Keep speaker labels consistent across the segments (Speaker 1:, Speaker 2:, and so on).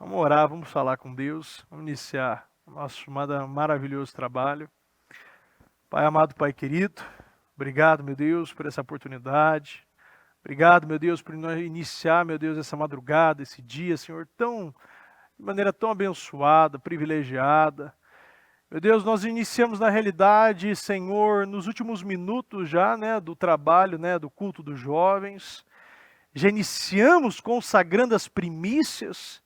Speaker 1: Vamos orar, vamos falar com Deus, vamos iniciar o nosso maravilhoso trabalho. Pai amado, Pai querido, obrigado, meu Deus, por essa oportunidade. Obrigado, meu Deus, por nós iniciar, meu Deus, essa madrugada, esse dia, Senhor, de maneira tão abençoada, privilegiada. Meu Deus, nós iniciamos na realidade, Senhor, nos últimos minutos já, do trabalho, do culto dos jovens. Já iniciamos consagrando as primícias.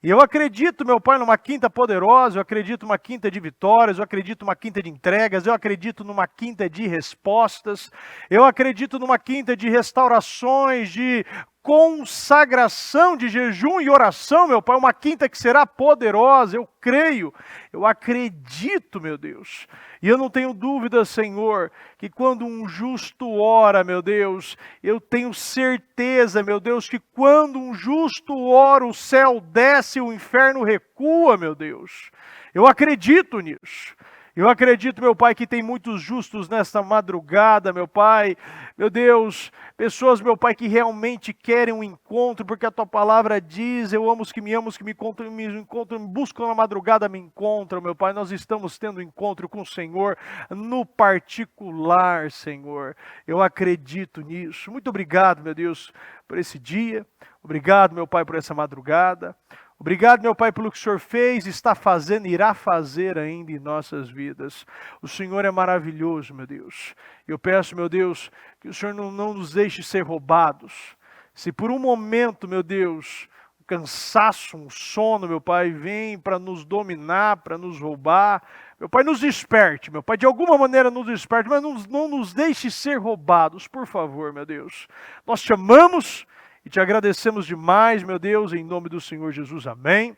Speaker 1: E eu acredito, meu Pai, numa quinta poderosa, eu acredito numa quinta de vitórias, eu acredito numa quinta de entregas, eu acredito numa quinta de respostas, eu acredito numa quinta de restaurações, de consagração, de jejum e oração, meu Pai, uma quinta que será poderosa, eu creio, eu acredito, meu Deus. E eu não tenho dúvida, Senhor, que quando um justo ora, meu Deus, eu tenho certeza, meu Deus, que quando um justo ora, o céu desce, o inferno recua, meu Deus. Eu acredito nisso. Eu acredito, meu Pai, que tem muitos justos nesta madrugada, meu Pai. Meu Deus, pessoas, meu Pai, que realmente querem um encontro, porque a Tua palavra diz, eu amo os que me amam, os que me encontram, me buscam na madrugada, me encontram, meu Pai. Nós estamos tendo um encontro com o Senhor no particular, Senhor. Eu acredito nisso. Muito obrigado, meu Deus, por esse dia. Obrigado, meu Pai, por essa madrugada. Obrigado, meu Pai, pelo que o Senhor fez, está fazendo e irá fazer ainda em nossas vidas. O Senhor é maravilhoso, meu Deus. Eu peço, meu Deus, que o Senhor não nos deixe ser roubados. Se por um momento, meu Deus, um cansaço, um sono, meu Pai, vem para nos dominar, para nos roubar, meu Pai, nos desperte, meu Pai, de alguma maneira nos desperte, mas não nos deixe ser roubados, por favor, meu Deus. Nós te amamos e te agradecemos demais, meu Deus, em nome do Senhor Jesus. Amém,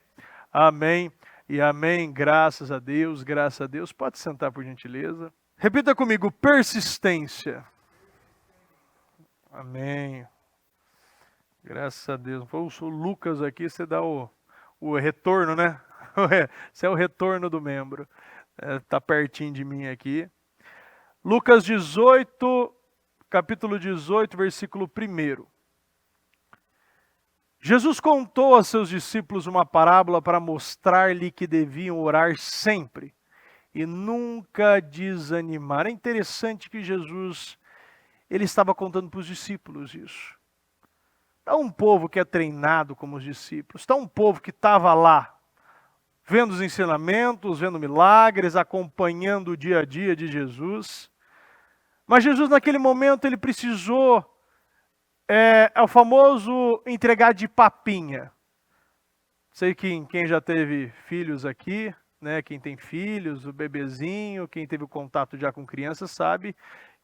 Speaker 1: amém e amém. Graças a Deus, graças a Deus. Pode sentar, por gentileza. Repita comigo, persistência. Amém. Graças a Deus. O Lucas aqui, você dá o retorno, né? Você é o retorno do membro. Está pertinho de mim aqui. Lucas 18, capítulo 18, versículo 1. Jesus contou a seus discípulos uma parábola para mostrar-lhe que deviam orar sempre e nunca desanimar. É interessante que Jesus, ele estava contando para os discípulos isso. Está um povo que é treinado como os discípulos, está um povo que estava lá, vendo os ensinamentos, vendo milagres, acompanhando o dia a dia de Jesus. Mas Jesus naquele momento ele precisou é o famoso entregar de papinha. Sei que quem já teve filhos aqui, né, quem tem filhos, o bebezinho, quem teve contato já com criança sabe,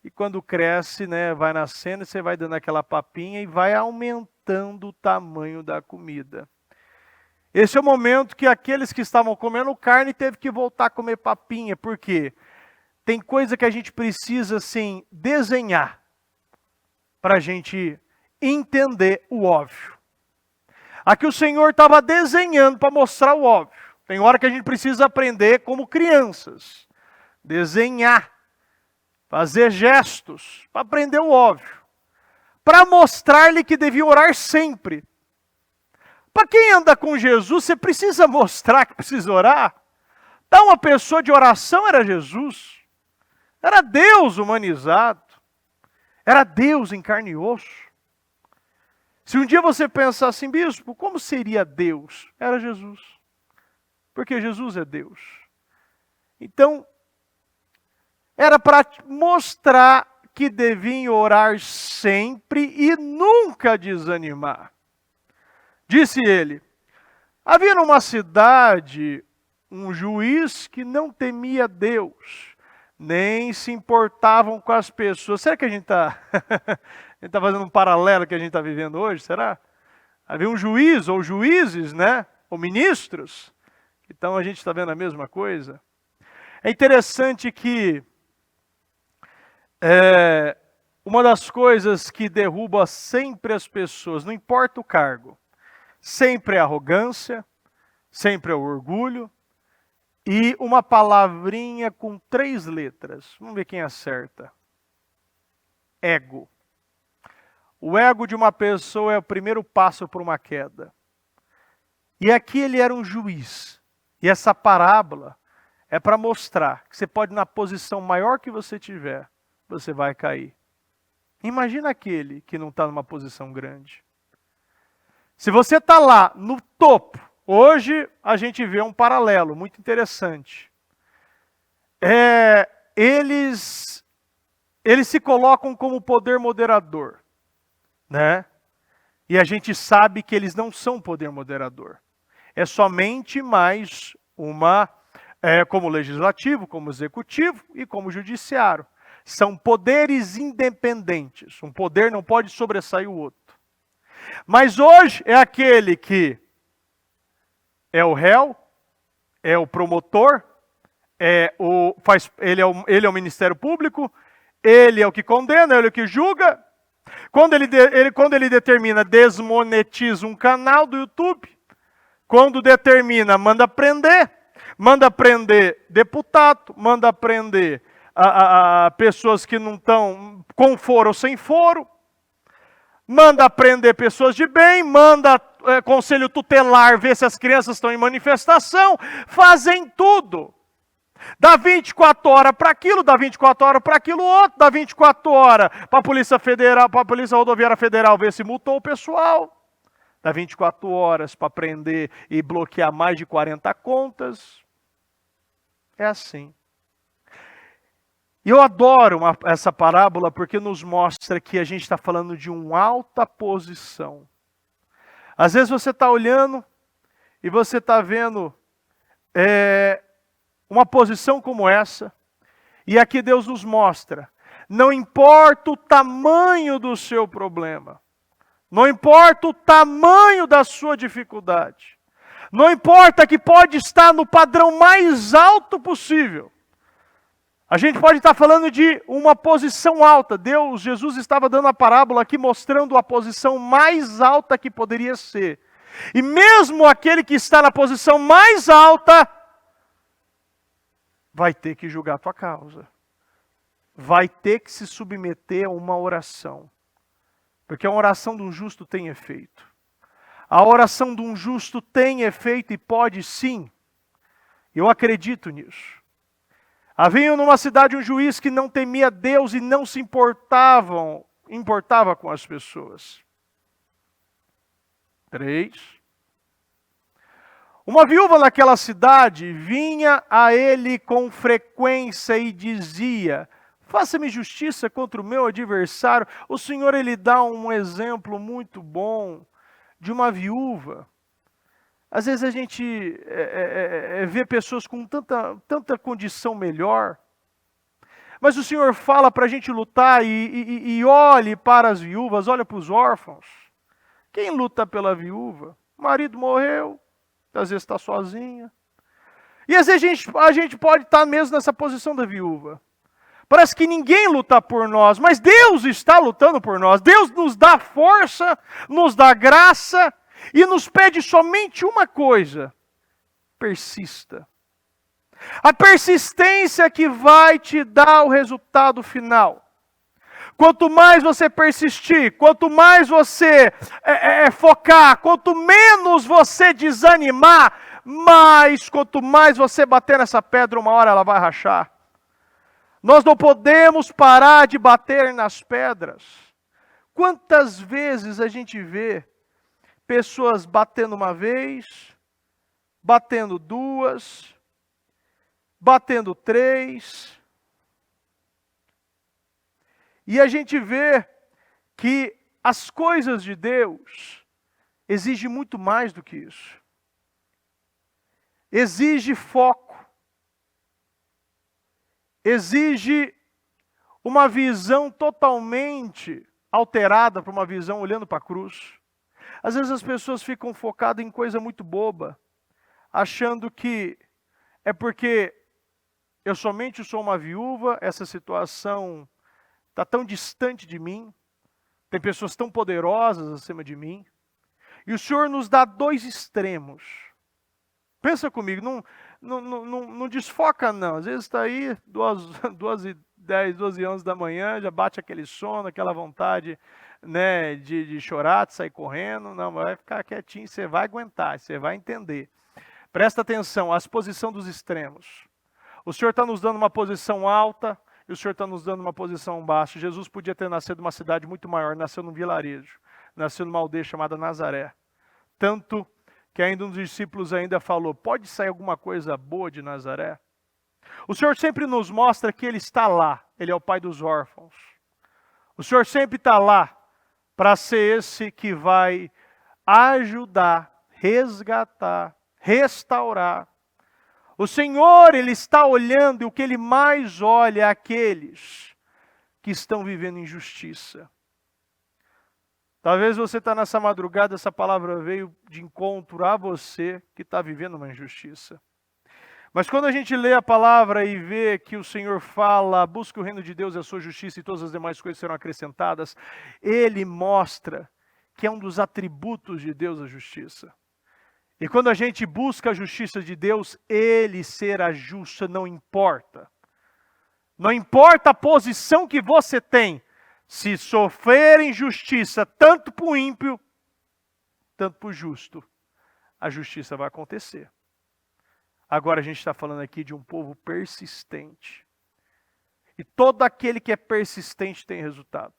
Speaker 1: e quando cresce, né, vai nascendo, você vai dando aquela papinha e vai aumentando o tamanho da comida. Esse é o momento que aqueles que estavam comendo carne teve que voltar a comer papinha, por quê? Tem coisa que a gente precisa, assim, desenhar para a gente entender o óbvio. Aqui o Senhor estava desenhando para mostrar o óbvio. Tem hora que a gente precisa aprender como crianças. Desenhar. Fazer gestos para aprender o óbvio. Para mostrar-lhe que devia orar sempre. Para quem anda com Jesus, você precisa mostrar que precisa orar. Então uma pessoa de oração era Jesus. Era Deus humanizado. Era Deus em carne e osso. Se um dia você pensar assim, bispo, como seria Deus? Era Jesus. Porque Jesus é Deus. Então, era para mostrar que deviam orar sempre e nunca desanimar. Disse ele, havia numa cidade um juiz que não temia Deus, nem se importavam com as pessoas. Será que a gente está fazendo um paralelo que a gente está vivendo hoje? Será? Havia um juiz ou juízes, né? Ou ministros. Então a gente está vendo a mesma coisa. É interessante que uma das coisas que derruba sempre as pessoas, não importa o cargo, sempre é a arrogância, sempre é o orgulho, e uma palavrinha com 3 letras. Vamos ver quem acerta. Ego. O ego de uma pessoa é o primeiro passo para uma queda. E aqui ele era um juiz. E essa parábola é para mostrar que você pode, na posição maior que você tiver, você vai cair. Imagina aquele que não está numa posição grande. Se você está lá no topo, hoje a gente vê um paralelo muito interessante. Eles se colocam como poder moderador, né? E a gente sabe que eles não são poder moderador. É somente mais uma, como legislativo, como executivo e como judiciário. São poderes independentes. Um poder não pode sobressair o outro. Mas hoje é aquele que é o réu, é o promotor, ele é o Ministério Público, ele é o que condena, ele é o que julga. Quando ele determina, desmonetiza um canal do YouTube. Quando determina, manda prender deputado, manda prender pessoas que não estão com foro ou sem foro, manda prender pessoas de bem, manda conselho tutelar ver se as crianças estão em manifestação, fazem tudo. Dá 24 horas para aquilo, dá 24 horas para aquilo outro, dá 24 horas para a Polícia Federal, para a Polícia Rodoviária Federal ver se multou o pessoal. Dá 24 horas para prender e bloquear mais de 40 contas. É assim. E eu adoro essa parábola porque nos mostra que a gente está falando de uma alta posição. Às vezes você está olhando e você está vendo uma posição como essa, e aqui Deus nos mostra, não importa o tamanho do seu problema, não importa o tamanho da sua dificuldade, não importa que pode estar no padrão mais alto possível. A gente pode estar falando de uma posição alta. Jesus estava dando a parábola aqui mostrando a posição mais alta que poderia ser. E mesmo aquele que está na posição mais alta, vai ter que julgar a tua causa. Vai ter que se submeter a uma oração. Porque a oração de um justo tem efeito. A oração de um justo tem efeito e pode sim. Eu acredito nisso. Havia numa cidade um juiz que não temia Deus e não se importava com as pessoas. 3. Uma viúva naquela cidade vinha a ele com frequência e dizia: faça-me justiça contra o meu adversário. O Senhor, ele dá um exemplo muito bom de uma viúva. Às vezes a gente vê pessoas com tanta condição melhor, mas o Senhor fala para a gente lutar e olhe para as viúvas, olha para os órfãos. Quem luta pela viúva? O marido morreu, às vezes está sozinha. E às vezes a gente pode estar mesmo nessa posição da viúva. Parece que ninguém luta por nós, mas Deus está lutando por nós. Deus nos dá força, nos dá graça e nos pede somente uma coisa: persista. A persistência que vai te dar o resultado final. Quanto mais você persistir, quanto mais você focar, quanto menos você desanimar, quanto mais você bater nessa pedra, uma hora ela vai rachar. Nós não podemos parar de bater nas pedras. Quantas vezes a gente vê pessoas batendo uma vez, batendo duas, batendo 3. E a gente vê que as coisas de Deus exigem muito mais do que isso. Exige foco. Exige uma visão totalmente alterada para uma visão olhando para a cruz. Às vezes as pessoas ficam focadas em coisa muito boba, achando que é porque eu somente sou uma viúva, essa situação está tão distante de mim, tem pessoas tão poderosas acima de mim, e o Senhor nos dá 2 extremos. Pensa comigo, não desfoca não, às vezes está aí 2h10, 12 horas da manhã, já bate aquele sono, aquela vontade né, de chorar, de sair correndo, não, vai ficar quietinho, você vai aguentar, você vai entender. Presta atenção, a exposição dos extremos. O Senhor está nos dando uma posição alta e o Senhor está nos dando uma posição baixa. Jesus podia ter nascido numa cidade muito maior, nasceu num vilarejo, nasceu numa aldeia chamada Nazaré. Tanto que ainda um dos discípulos ainda falou, pode sair alguma coisa boa de Nazaré? O Senhor sempre nos mostra que Ele está lá, Ele é o Pai dos órfãos. O Senhor sempre está lá para ser esse que vai ajudar, resgatar, restaurar. O Senhor, Ele está olhando e o que Ele mais olha é aqueles que estão vivendo injustiça. Talvez você está nessa madrugada, essa palavra veio de encontro a você que está vivendo uma injustiça. Mas quando a gente lê a palavra e vê que o Senhor fala, busque o reino de Deus e a sua justiça e todas as demais coisas serão acrescentadas, Ele mostra que é um dos atributos de Deus a justiça. E quando a gente busca a justiça de Deus, Ele será justo, não importa. Não importa a posição que você tem, se sofrer injustiça, tanto para o ímpio, tanto para o justo, a justiça vai acontecer. Agora a gente está falando aqui de um povo persistente. E todo aquele que é persistente tem resultado.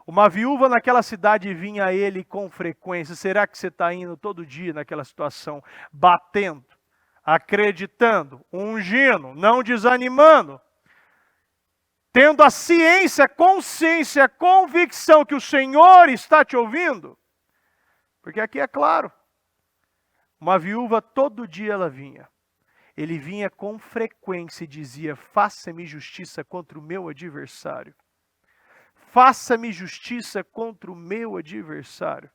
Speaker 1: Uma viúva naquela cidade vinha a ele com frequência. Será que você está indo todo dia naquela situação, batendo, acreditando, ungindo, não desanimando? Tendo a ciência, consciência, convicção que o Senhor está te ouvindo? Porque aqui é claro. Uma viúva, todo dia ela vinha. Ele vinha com frequência e dizia, faça-me justiça contra o meu adversário. Faça-me justiça contra o meu adversário.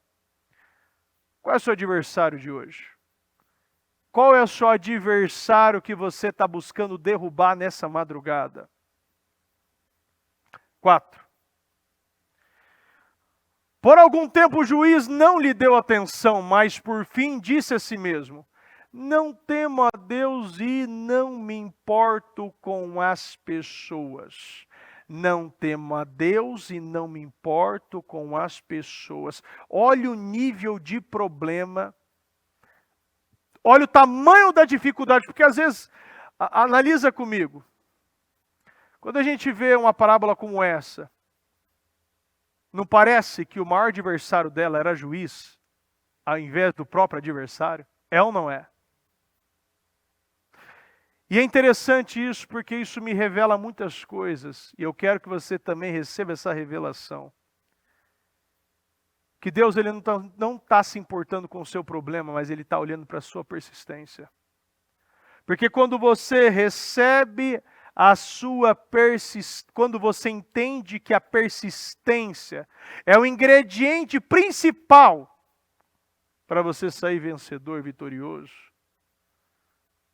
Speaker 1: Qual é o seu adversário de hoje? Qual é o seu adversário que você está buscando derrubar nessa madrugada? 4. Por algum tempo o juiz não lhe deu atenção, mas por fim disse a si mesmo, não temo a Deus e não me importo com as pessoas. Não temo a Deus e não me importo com as pessoas. Olha o nível de problema. Olha o tamanho da dificuldade, porque às vezes, analisa comigo. Quando a gente vê uma parábola como essa, não parece que o maior adversário dela era juiz, ao invés do próprio adversário? É ou não é? E é interessante isso, porque isso me revela muitas coisas, e eu quero que você também receba essa revelação. Que Deus ele não está se importando com o seu problema, mas Ele está olhando para a sua persistência. Porque quando você recebe a sua quando você entende que a persistência é o ingrediente principal para você sair vencedor, vitorioso,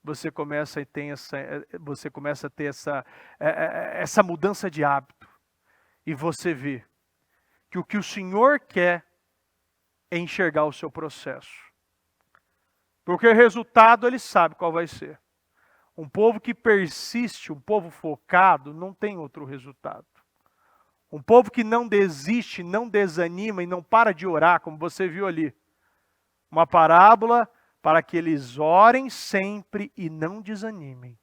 Speaker 1: você começa a ter essa mudança de hábito. E você vê que o que o Senhor quer é enxergar o seu processo. Porque o resultado Ele sabe qual vai ser. Um povo que persiste, um povo focado, não tem outro resultado. Um povo que não desiste, não desanima e não para de orar, como você viu ali. Uma parábola para que eles orem sempre e não desanimem.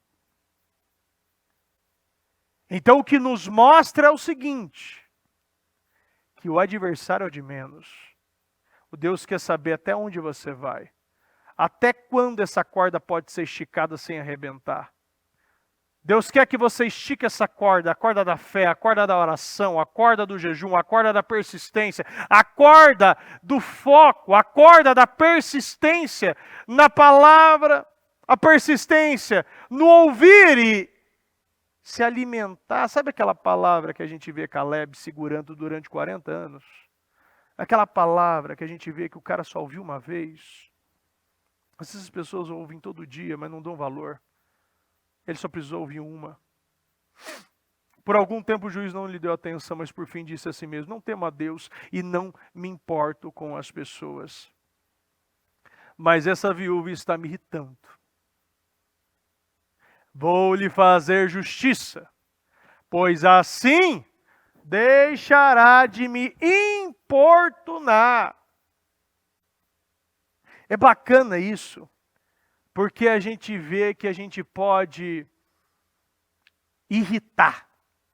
Speaker 1: Então o que nos mostra é o seguinte, que o adversário é o de menos. O Deus quer saber até onde você vai. Até quando essa corda pode ser esticada sem arrebentar? Deus quer que você estique essa corda, a corda da fé, a corda da oração, a corda do jejum, a corda da persistência, a corda do foco, a corda da persistência na palavra, a persistência no ouvir e se alimentar. Sabe aquela palavra que a gente vê Caleb segurando durante 40 anos? Aquela palavra que a gente vê que o cara só ouviu uma vez. Essas pessoas ouvem todo dia, mas não dão valor. Ele só precisou ouvir uma. Por algum tempo o juiz não lhe deu atenção, mas por fim disse a si mesmo, não temo a Deus e não me importo com as pessoas. Mas essa viúva está me irritando. Vou lhe fazer justiça, pois assim deixará de me importunar. É bacana isso, porque a gente vê que a gente pode irritar,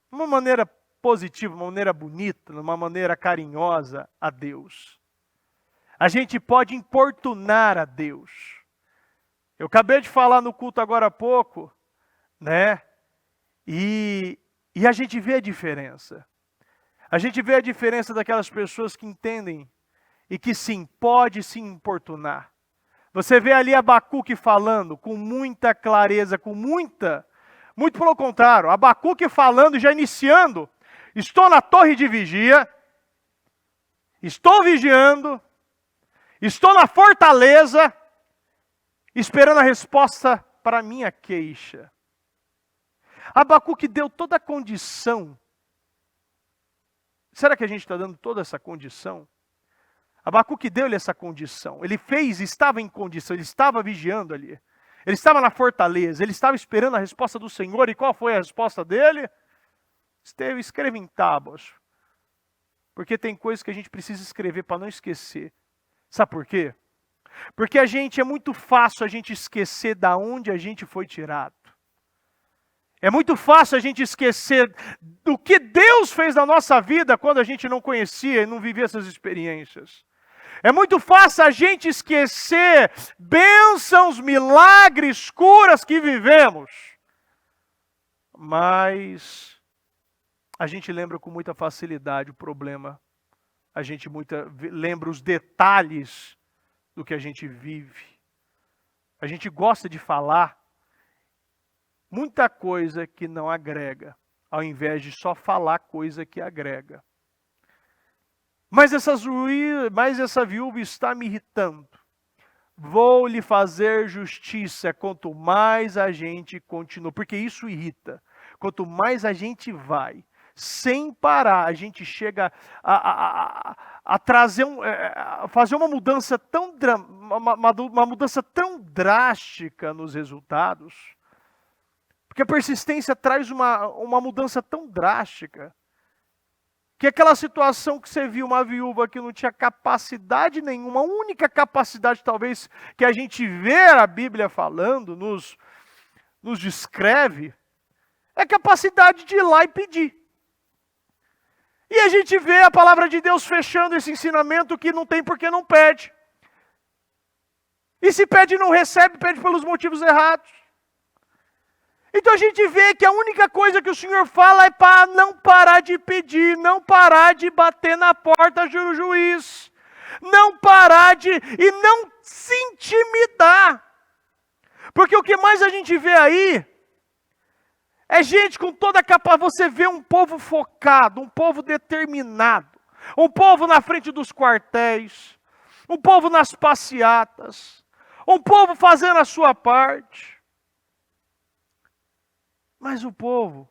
Speaker 1: de uma maneira positiva, uma maneira bonita, de uma maneira carinhosa a Deus. A gente pode importunar a Deus. Eu acabei de falar no culto agora há pouco, né? E a gente vê a diferença. A gente vê a diferença daquelas pessoas que entendem e que sim, pode se importunar. Você vê ali Abacuque falando com muita clareza, muito pelo contrário, Abacuque falando, já iniciando, estou na torre de vigia, estou vigiando, estou na fortaleza, esperando a resposta para a minha queixa. Abacuque deu toda a condição. Será que a gente está dando toda essa condição? Abacuque deu-lhe essa condição. Ele estava em condição, ele estava vigiando ali. Ele estava na fortaleza, ele estava esperando a resposta do Senhor. E qual foi a resposta dele? Escreva em tábuas. Porque tem coisas que a gente precisa escrever para não esquecer. Sabe por quê? Porque é muito fácil a gente esquecer da onde a gente foi tirado. É muito fácil a gente esquecer do que Deus fez na nossa vida quando a gente não conhecia e não vivia essas experiências. É muito fácil a gente esquecer bênçãos, milagres, curas que vivemos. Mas a gente lembra com muita facilidade o problema. A gente lembra os detalhes do que a gente vive. A gente gosta de falar muita coisa que não agrega, ao invés de só falar coisa que agrega. Mas essa viúva está me irritando. Vou lhe fazer justiça quanto mais a gente continua, porque isso irrita. Quanto mais a gente vai, sem parar, a gente chega a fazer uma mudança uma mudança tão drástica nos resultados. Porque a persistência traz uma mudança tão drástica, que aquela situação que você viu, uma viúva que não tinha capacidade nenhuma, a única capacidade talvez que a gente vê a Bíblia falando, nos descreve, é a capacidade de ir lá e pedir. E a gente vê a palavra de Deus fechando esse ensinamento que não tem porque não pede. E se pede e não recebe, pede pelos motivos errados. Então a gente vê que a única coisa que o Senhor fala é para não parar de pedir, não parar de bater na porta do juiz, não parar e não se intimidar. Porque o que mais a gente vê aí é gente com toda a capacidade. Você vê um povo focado, um povo determinado, um povo na frente dos quartéis, um povo nas passeatas, um povo fazendo a sua parte. Mas o povo,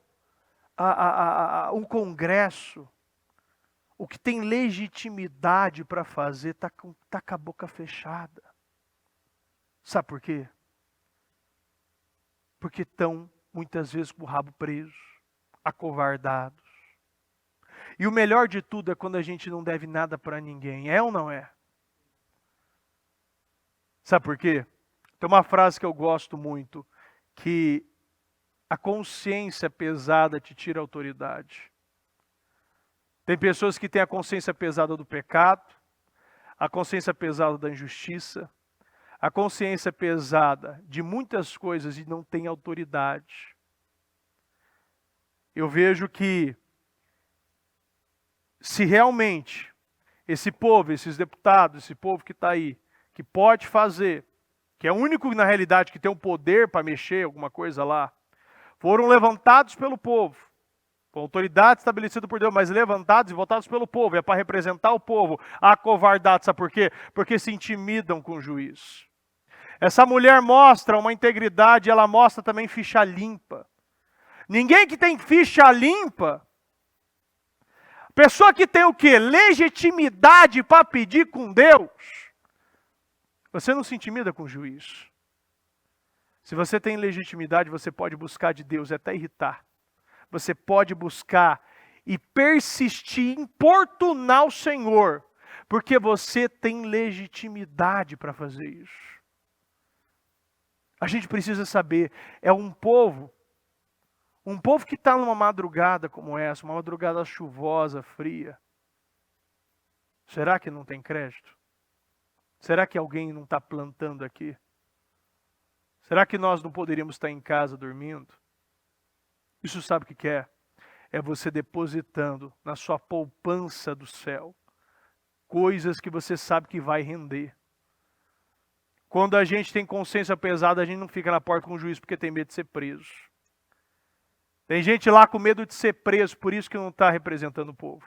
Speaker 1: um congresso, o que tem legitimidade para fazer, está com a boca fechada. Sabe por quê? Porque estão, muitas vezes, com o rabo preso, acovardados. E o melhor de tudo é quando a gente não deve nada para ninguém. É ou não é? Sabe por quê? Tem uma frase que eu gosto muito, que a consciência pesada te tira a autoridade. Tem pessoas que têm a consciência pesada do pecado, a consciência pesada da injustiça, a consciência pesada de muitas coisas e não tem autoridade. Eu vejo que se realmente esse povo, esses deputados, esse povo que está aí, que pode fazer, que é o único na realidade que tem o poder para mexer alguma coisa lá, foram levantados pelo povo, com autoridade estabelecida por Deus, mas levantados e votados pelo povo, é para representar o povo, acovardados, sabe por quê? Porque se intimidam com o juiz. Essa mulher mostra uma integridade, ela mostra também ficha limpa. Ninguém que tem ficha limpa, pessoa que tem o quê? Legitimidade para pedir com Deus, você não se intimida com o juiz. Se você tem legitimidade, você pode buscar de Deus, até irritar. Você pode buscar e persistir, importunar o Senhor, porque você tem legitimidade para fazer isso. A gente precisa saber, é um povo que está numa madrugada como essa, uma madrugada chuvosa, fria. Será que não tem crédito? Será que alguém não está plantando aqui? Será que nós não poderíamos estar em casa dormindo? Isso sabe o que é? É você depositando na sua poupança do céu coisas que você sabe que vai render. Quando a gente tem consciência pesada, a gente não fica na porta com o juiz porque tem medo de ser preso. Tem gente lá com medo de ser preso, por isso que não está representando o povo.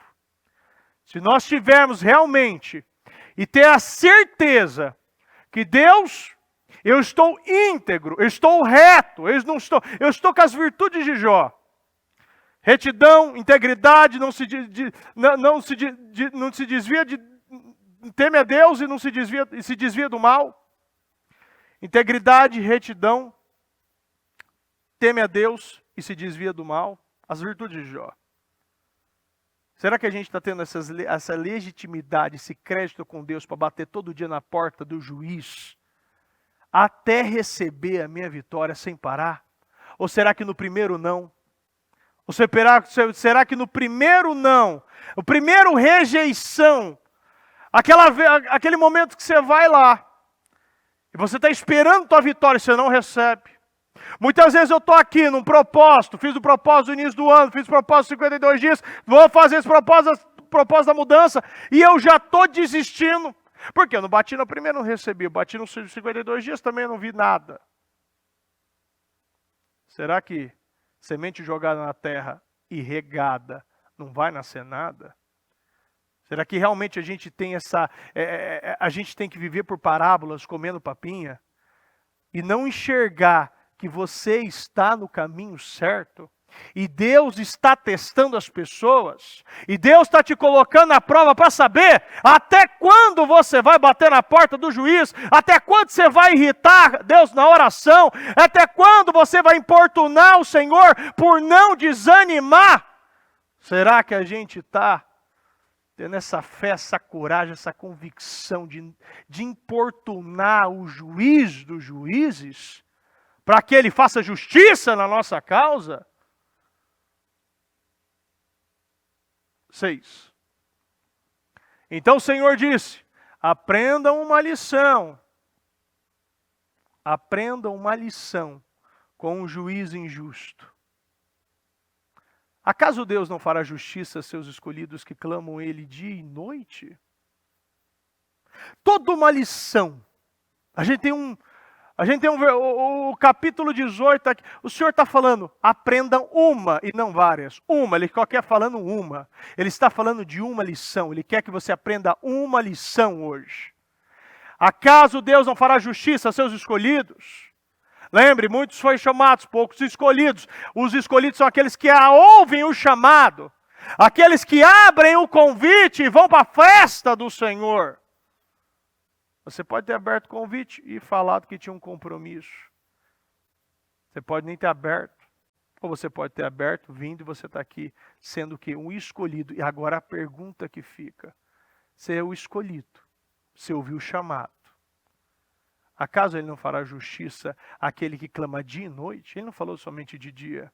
Speaker 1: Se nós tivermos realmente e ter a certeza que Deus, eu estou íntegro, eu estou reto, eu estou com as virtudes de Jó. Retidão, integridade, não se desvia teme a Deus e não se desvia do mal. Integridade, retidão, teme a Deus e se desvia do mal. As virtudes de Jó. Será que a gente está tendo essa legitimidade, esse crédito com Deus para bater todo dia na porta do juiz até receber a minha vitória sem parar? Ou será que no primeiro não? Ou será que no primeiro não, o primeiro rejeição, aquele momento que você vai lá, e você está esperando a tua vitória e você não recebe. Muitas vezes eu estou aqui num propósito, fiz o propósito no início do ano, fiz o propósito 52 dias, vou fazer esse propósito da mudança, e eu já estou desistindo. Porque eu não bati no primeiro, não recebi, eu bati nos 52 dias, também não vi nada. Será que semente jogada na terra e regada não vai nascer nada? Será que realmente a gente tem a gente tem que viver por parábolas, comendo papinha, e não enxergar que você está no caminho certo? E Deus está testando as pessoas, e Deus está te colocando na prova para saber até quando você vai bater na porta do juiz, até quando você vai irritar Deus na oração, até quando você vai importunar o Senhor por não desanimar. Será que a gente está tendo essa fé, essa coragem, essa convicção de importunar o juiz dos juízes, para que ele faça justiça na nossa causa? 6. Então o Senhor disse: aprendam uma lição. Aprendam uma lição com um juiz injusto. Acaso Deus não fará justiça a seus escolhidos que clamam Ele dia e noite? Toda uma lição. A gente tem o capítulo 18 aqui. O Senhor está falando, aprendam uma e não várias. Uma, Ele só quer falando uma. Ele está falando de uma lição. Ele quer que você aprenda uma lição hoje. Acaso Deus não fará justiça a seus escolhidos? Lembre, muitos foram chamados, poucos escolhidos. Os escolhidos são aqueles que ouvem o chamado. Aqueles que abrem o convite e vão para a festa do Senhor. Você pode ter aberto o convite e falado que tinha um compromisso. Você pode nem ter aberto. Ou você pode ter aberto, vindo e você está aqui, sendo que um escolhido. E agora a pergunta que fica. Você é o escolhido. Você ouviu o chamado. Acaso Ele não fará justiça àquele que clama dia e noite? Ele não falou somente de dia.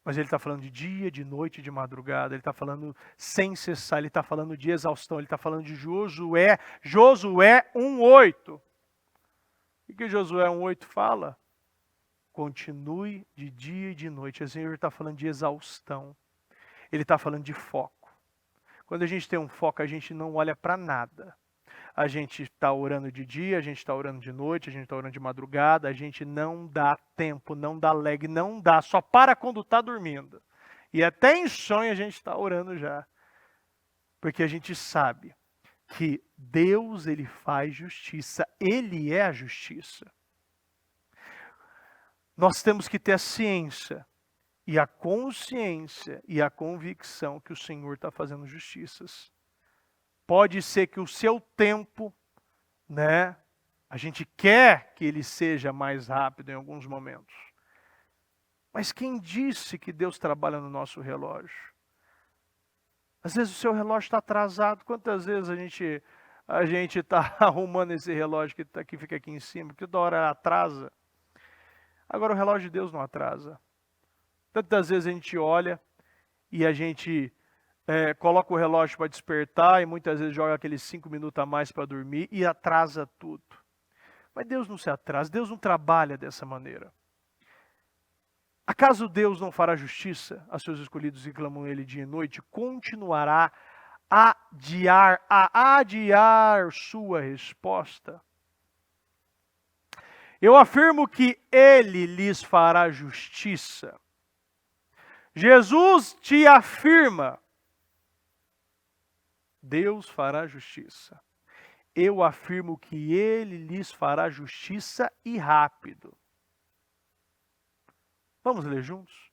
Speaker 1: Mas Ele está falando de dia, de noite, de madrugada. Ele está falando sem cessar. Ele está falando de exaustão. Ele está falando de Josué. Josué 1:8. O que Josué 1:8 fala? Continue de dia e de noite. O Senhor está falando de exaustão. Ele está falando de foco. Quando a gente tem um foco, a gente não olha para nada. A gente está orando de dia, a gente está orando de noite, a gente está orando de madrugada, a gente não dá tempo, não dá lag, não dá, só para quando está dormindo. E até em sonho a gente está orando já. Porque a gente sabe que Deus, Ele faz justiça, Ele é a justiça. Nós temos que ter a ciência e a consciência e a convicção que o Senhor está fazendo justiças. Pode ser que o seu tempo, a gente quer que ele seja mais rápido em alguns momentos. Mas quem disse que Deus trabalha no nosso relógio? Às vezes o seu relógio está atrasado. Quantas vezes a gente está arrumando esse relógio que fica aqui em cima, que toda hora atrasa? Agora o relógio de Deus não atrasa. Tantas vezes a gente olha e a gente coloca o relógio para despertar e muitas vezes joga aqueles 5 minutos a mais para dormir e atrasa tudo. Mas Deus não se atrasa, Deus não trabalha dessa maneira. Acaso Deus não fará justiça a seus escolhidos que clamam Ele dia e noite? Continuará a adiar sua resposta? Eu afirmo que Ele lhes fará justiça. Jesus te afirma, Deus fará justiça. Eu afirmo que Ele lhes fará justiça e rápido. Vamos ler juntos?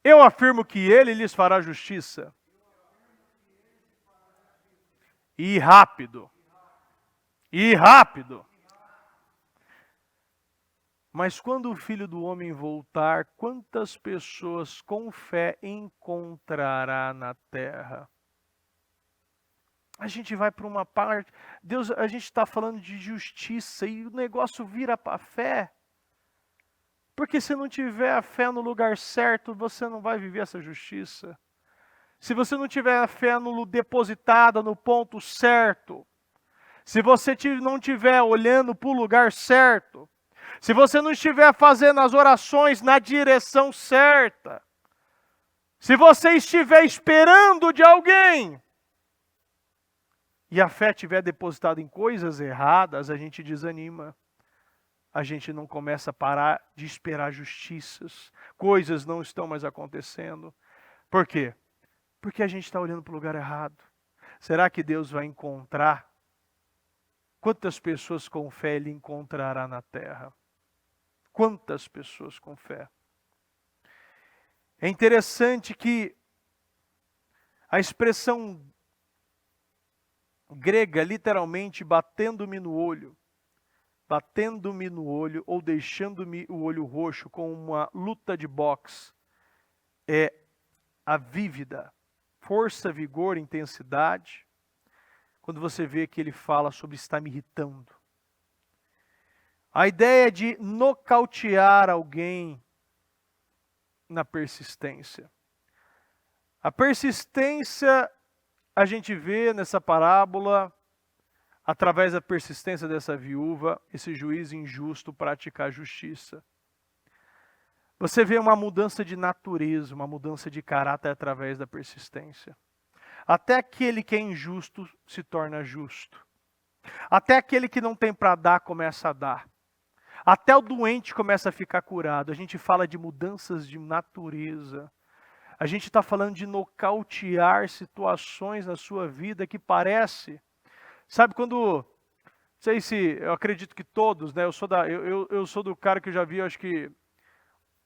Speaker 1: Eu afirmo que Ele lhes fará justiça. E rápido. E rápido. Mas quando o Filho do Homem voltar, quantas pessoas com fé encontrará na terra? A gente vai para uma parte, Deus, a gente está falando de justiça e o negócio vira para a fé. Porque se não tiver a fé no lugar certo, você não vai viver essa justiça. Se você não tiver a fé depositada no ponto certo, se você não estiver olhando para o lugar certo, se você não estiver fazendo as orações na direção certa, se você estiver esperando de alguém, e a fé estiver depositada em coisas erradas, a gente desanima. A gente não começa a parar de esperar justiças. Coisas não estão mais acontecendo. Por quê? Porque a gente está olhando para o lugar errado. Será que Deus vai encontrar? Quantas pessoas com fé Ele encontrará na terra? Quantas pessoas com fé? É interessante que a expressão grega, literalmente, batendo-me no olho ou deixando-me o olho roxo com uma luta de boxe, é a vívida, força, vigor, intensidade, quando você vê que ele fala sobre estar me irritando. A ideia de nocautear alguém na persistência. A persistência a gente vê nessa parábola, através da persistência dessa viúva, esse juiz injusto praticar justiça. Você vê uma mudança de natureza, uma mudança de caráter através da persistência. Até aquele que é injusto se torna justo. Até aquele que não tem para dar começa a dar. Até o doente começa a ficar curado. A gente fala de mudanças de natureza. A gente está falando de nocautear situações na sua vida que parece... Sabe quando... Não sei se... Eu acredito que todos, né? Eu sou do cara que já vi, acho que...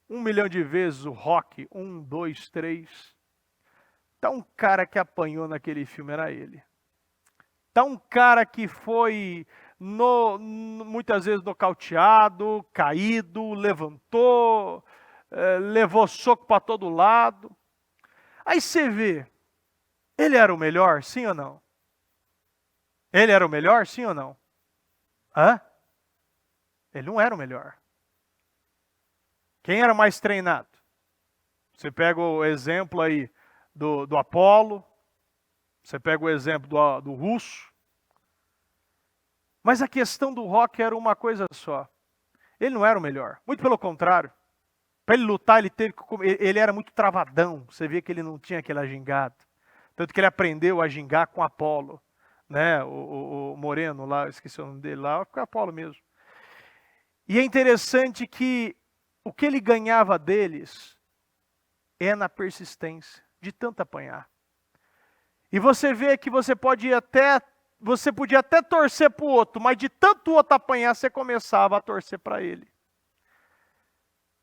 Speaker 1: 1 milhão de vezes o Rock. 1, 2, 3. Tá um cara que apanhou naquele filme, era ele. Tá um cara que foi... muitas vezes nocauteado, caído, levantou, levou soco para todo lado. Aí você vê, ele era o melhor, sim ou não? Ele era o melhor, sim ou não? Hã? Ele não era o melhor. Quem era mais treinado? Você pega o exemplo aí do Apolo, você pega o exemplo do Russo. Mas a questão do Rock era uma coisa só. Ele não era o melhor. Muito pelo contrário. Para ele lutar, ele era muito travadão. Você vê que ele não tinha aquela gingada. Tanto que ele aprendeu a gingar com Apolo. Né? O Moreno lá, esqueci o nome dele lá, foi Apolo mesmo. E é interessante que o que ele ganhava deles é na persistência, de tanto apanhar. E você vê que você podia até torcer para o outro, mas de tanto o outro apanhar, você começava a torcer para ele.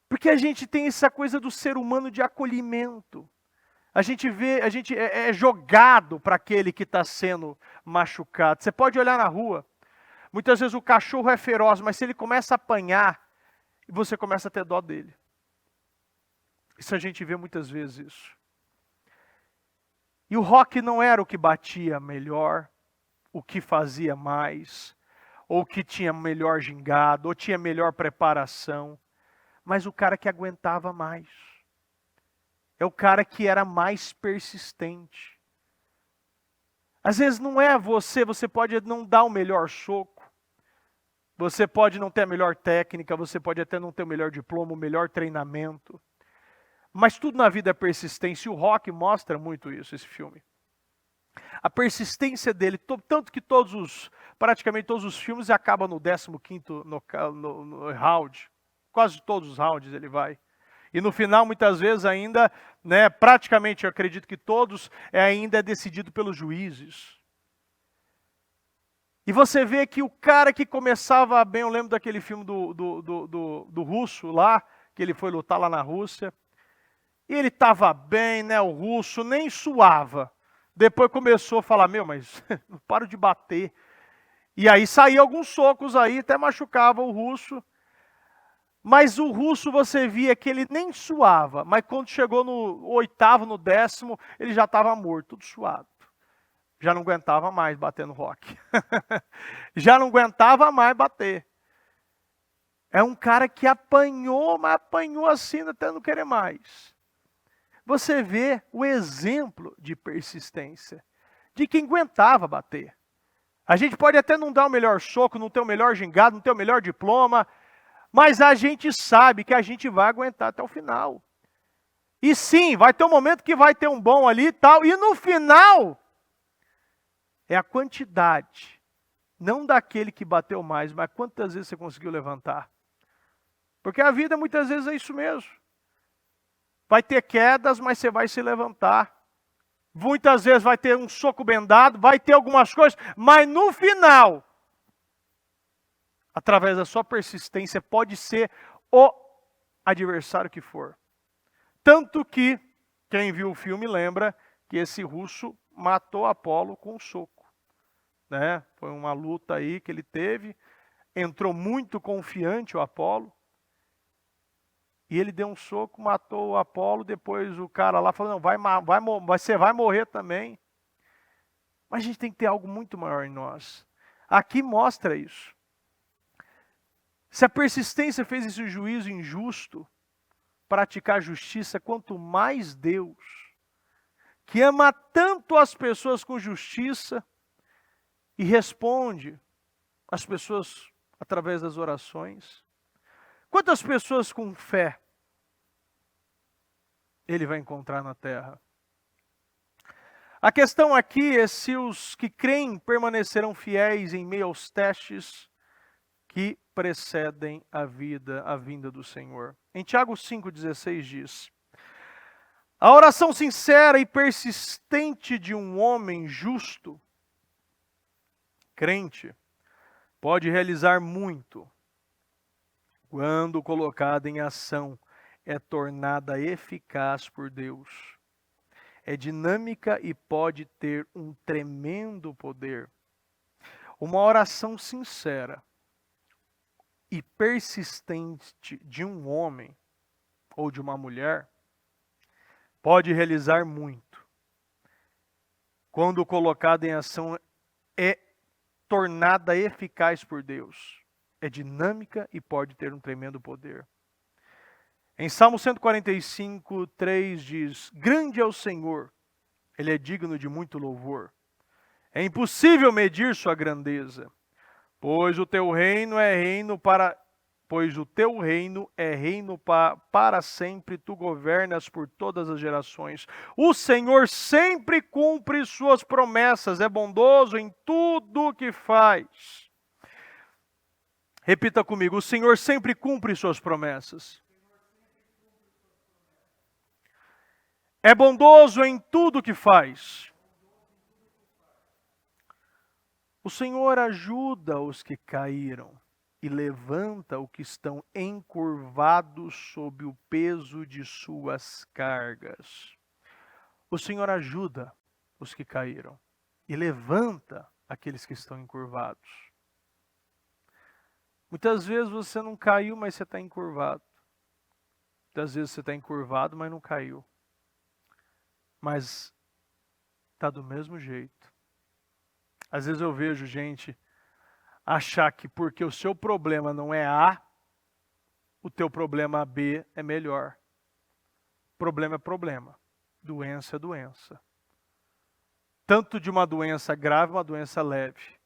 Speaker 1: Porque a gente tem essa coisa do ser humano de acolhimento. A gente é jogado para aquele que está sendo machucado. Você pode olhar na rua, muitas vezes o cachorro é feroz, mas se ele começa a apanhar, você começa a ter dó dele. Isso a gente vê muitas vezes isso. E o Rock não era o que batia melhor, o que fazia mais, ou que tinha melhor gingado, ou tinha melhor preparação, mas o cara que aguentava mais. É o cara que era mais persistente. Às vezes não é você pode não dar o melhor soco, você pode não ter a melhor técnica, você pode até não ter o melhor diploma, o melhor treinamento, mas tudo na vida é persistência, e o Rock mostra muito isso, esse filme. A persistência dele, tanto que praticamente todos os filmes acabam no 15º no round, quase todos os rounds ele vai. E no final, muitas vezes ainda, né, praticamente eu acredito que todos, ainda é decidido pelos juízes. E você vê que o cara que começava bem, eu lembro daquele filme do russo lá, que ele foi lutar lá na Rússia, e ele estava bem, né, o russo nem suava. Depois começou a falar, mas não paro de bater. E aí saíam alguns socos aí, até machucava o russo. Mas o russo você via que ele nem suava, mas quando chegou no 8º, no 10º, ele já estava morto, tudo suado. Já não aguentava mais bater no Rock. Já não aguentava mais bater. É um cara que apanhou, mas apanhou assim até não querer mais. Você vê o exemplo de persistência, de quem aguentava bater. A gente pode até não dar o melhor soco, não ter o melhor gingado, não ter o melhor diploma, mas a gente sabe que a gente vai aguentar até o final. E sim, vai ter um momento que vai ter um bom ali e tal, e no final é a quantidade, não daquele que bateu mais, mas quantas vezes você conseguiu levantar. Porque a vida muitas vezes é isso mesmo. Vai ter quedas, mas você vai se levantar. Muitas vezes vai ter um soco bem dado, vai ter algumas coisas, mas no final, através da sua persistência, pode ser o adversário que for. Tanto que, quem viu o filme lembra que esse russo matou Apolo com um soco. Né? Foi uma luta aí que ele teve, entrou muito confiante o Apolo, e ele deu um soco, matou o Apolo, depois o cara lá falou, não, você vai morrer também. Mas a gente tem que ter algo muito maior em nós. Aqui mostra isso. Se a persistência fez esse juízo injusto, praticar justiça, quanto mais Deus, que ama tanto as pessoas com justiça e responde às pessoas através das orações. Quantas pessoas com fé ele vai encontrar na terra? A questão aqui é se os que creem permanecerão fiéis em meio aos testes que precedem a vinda do Senhor. Em Tiago 5,16 diz: a oração sincera e persistente de um homem justo, crente, pode realizar muito. Quando colocada em ação, é tornada eficaz por Deus. É dinâmica e pode ter um tremendo poder. Uma oração sincera e persistente de um homem ou de uma mulher pode realizar muito. Quando colocada em ação, é tornada eficaz por Deus. É dinâmica e pode ter um tremendo poder. Em Salmo 145, 3 diz: grande é o Senhor, Ele é digno de muito louvor. É impossível medir sua grandeza, pois o teu reino é reino para sempre, tu governas por todas as gerações. O Senhor sempre cumpre suas promessas, é bondoso em tudo que faz. Repita comigo, o Senhor sempre cumpre suas promessas. É bondoso em tudo que faz. O Senhor ajuda os que caíram e levanta os que estão encurvados sob o peso de suas cargas. O Senhor ajuda os que caíram e levanta aqueles que estão encurvados. Muitas vezes você não caiu, mas você está encurvado. Muitas vezes você está encurvado, mas não caiu. Mas está do mesmo jeito. Às vezes eu vejo gente achar que porque o seu problema não é A, o teu problema B é melhor. Problema é problema. Doença é doença. Tanto de uma doença grave, uma doença leve.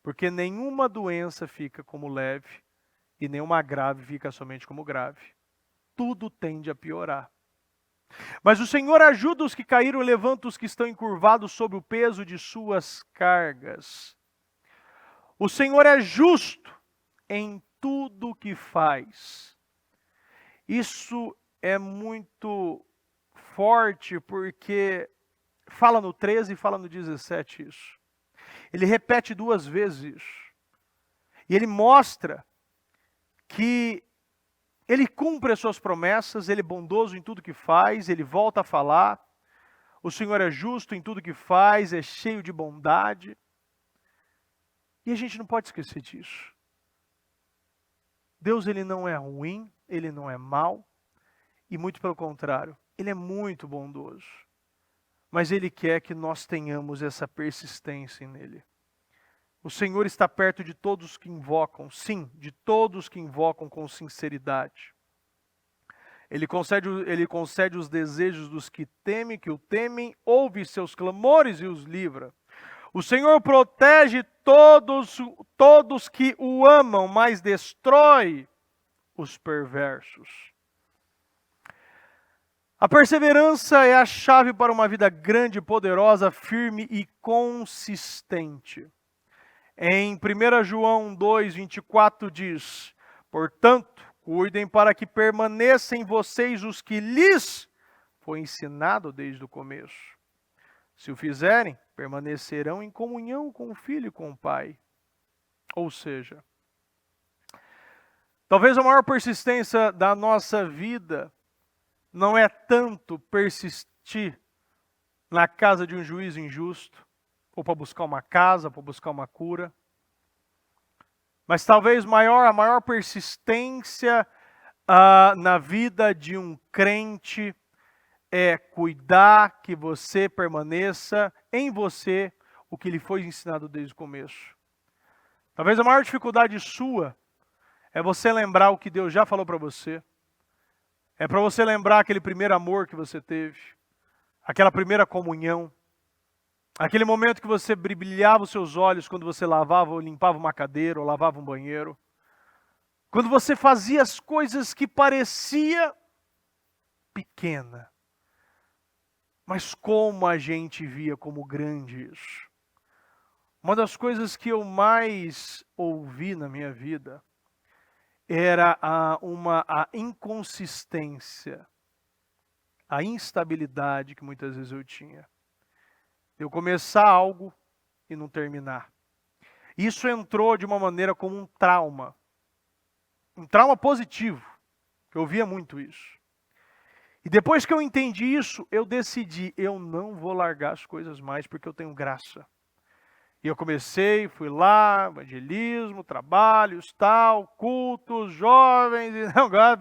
Speaker 1: Porque nenhuma doença fica como leve e nenhuma grave fica somente como grave. Tudo tende a piorar. Mas o Senhor ajuda os que caíram e levanta os que estão encurvados sob o peso de suas cargas. O Senhor é justo em tudo o que faz. Isso é muito forte porque fala no 13 e fala no 17 isso. Ele repete 2 vezes isso. E ele mostra que ele cumpre as suas promessas, ele é bondoso em tudo que faz, ele volta a falar. O Senhor é justo em tudo que faz, é cheio de bondade. E a gente não pode esquecer disso. Deus, ele não é ruim, ele não é mau, e muito pelo contrário, ele é muito bondoso. Mas ele quer que nós tenhamos essa persistência nele. O Senhor está perto de todos que invocam, sim, de todos que invocam com sinceridade. Ele concede os desejos dos que o temem, ouve seus clamores e os livra. O Senhor protege todos que o amam, mas destrói os perversos. A perseverança é a chave para uma vida grande, poderosa, firme e consistente. Em 1 João 2:24 diz: portanto, cuidem para que permaneçam em vocês os que lhes foi ensinado desde o começo. Se o fizerem, permanecerão em comunhão com o Filho e com o Pai. Ou seja, talvez a maior persistência da nossa vida não é tanto persistir na casa de um juiz injusto, ou para buscar uma casa, para buscar uma cura. Mas talvez a maior persistência na vida de um crente é cuidar que você permaneça em você o que lhe foi ensinado desde o começo. Talvez a maior dificuldade sua é você lembrar o que Deus já falou para você. É para você lembrar aquele primeiro amor que você teve, aquela primeira comunhão, aquele momento que você brilhava os seus olhos quando você lavava ou limpava uma cadeira ou lavava um banheiro. Quando você fazia as coisas que parecia pequena, mas como a gente via como grande isso. Uma das coisas que eu mais ouvi na minha vida era a inconsistência, a instabilidade que muitas vezes eu tinha. Eu começar algo e não terminar. Isso entrou de uma maneira como um trauma positivo, que eu via muito isso. E depois que eu entendi isso, eu decidi, eu não vou largar as coisas mais porque eu tenho graça. E eu comecei, fui lá, evangelismo, trabalhos, tal, cultos, jovens, e agora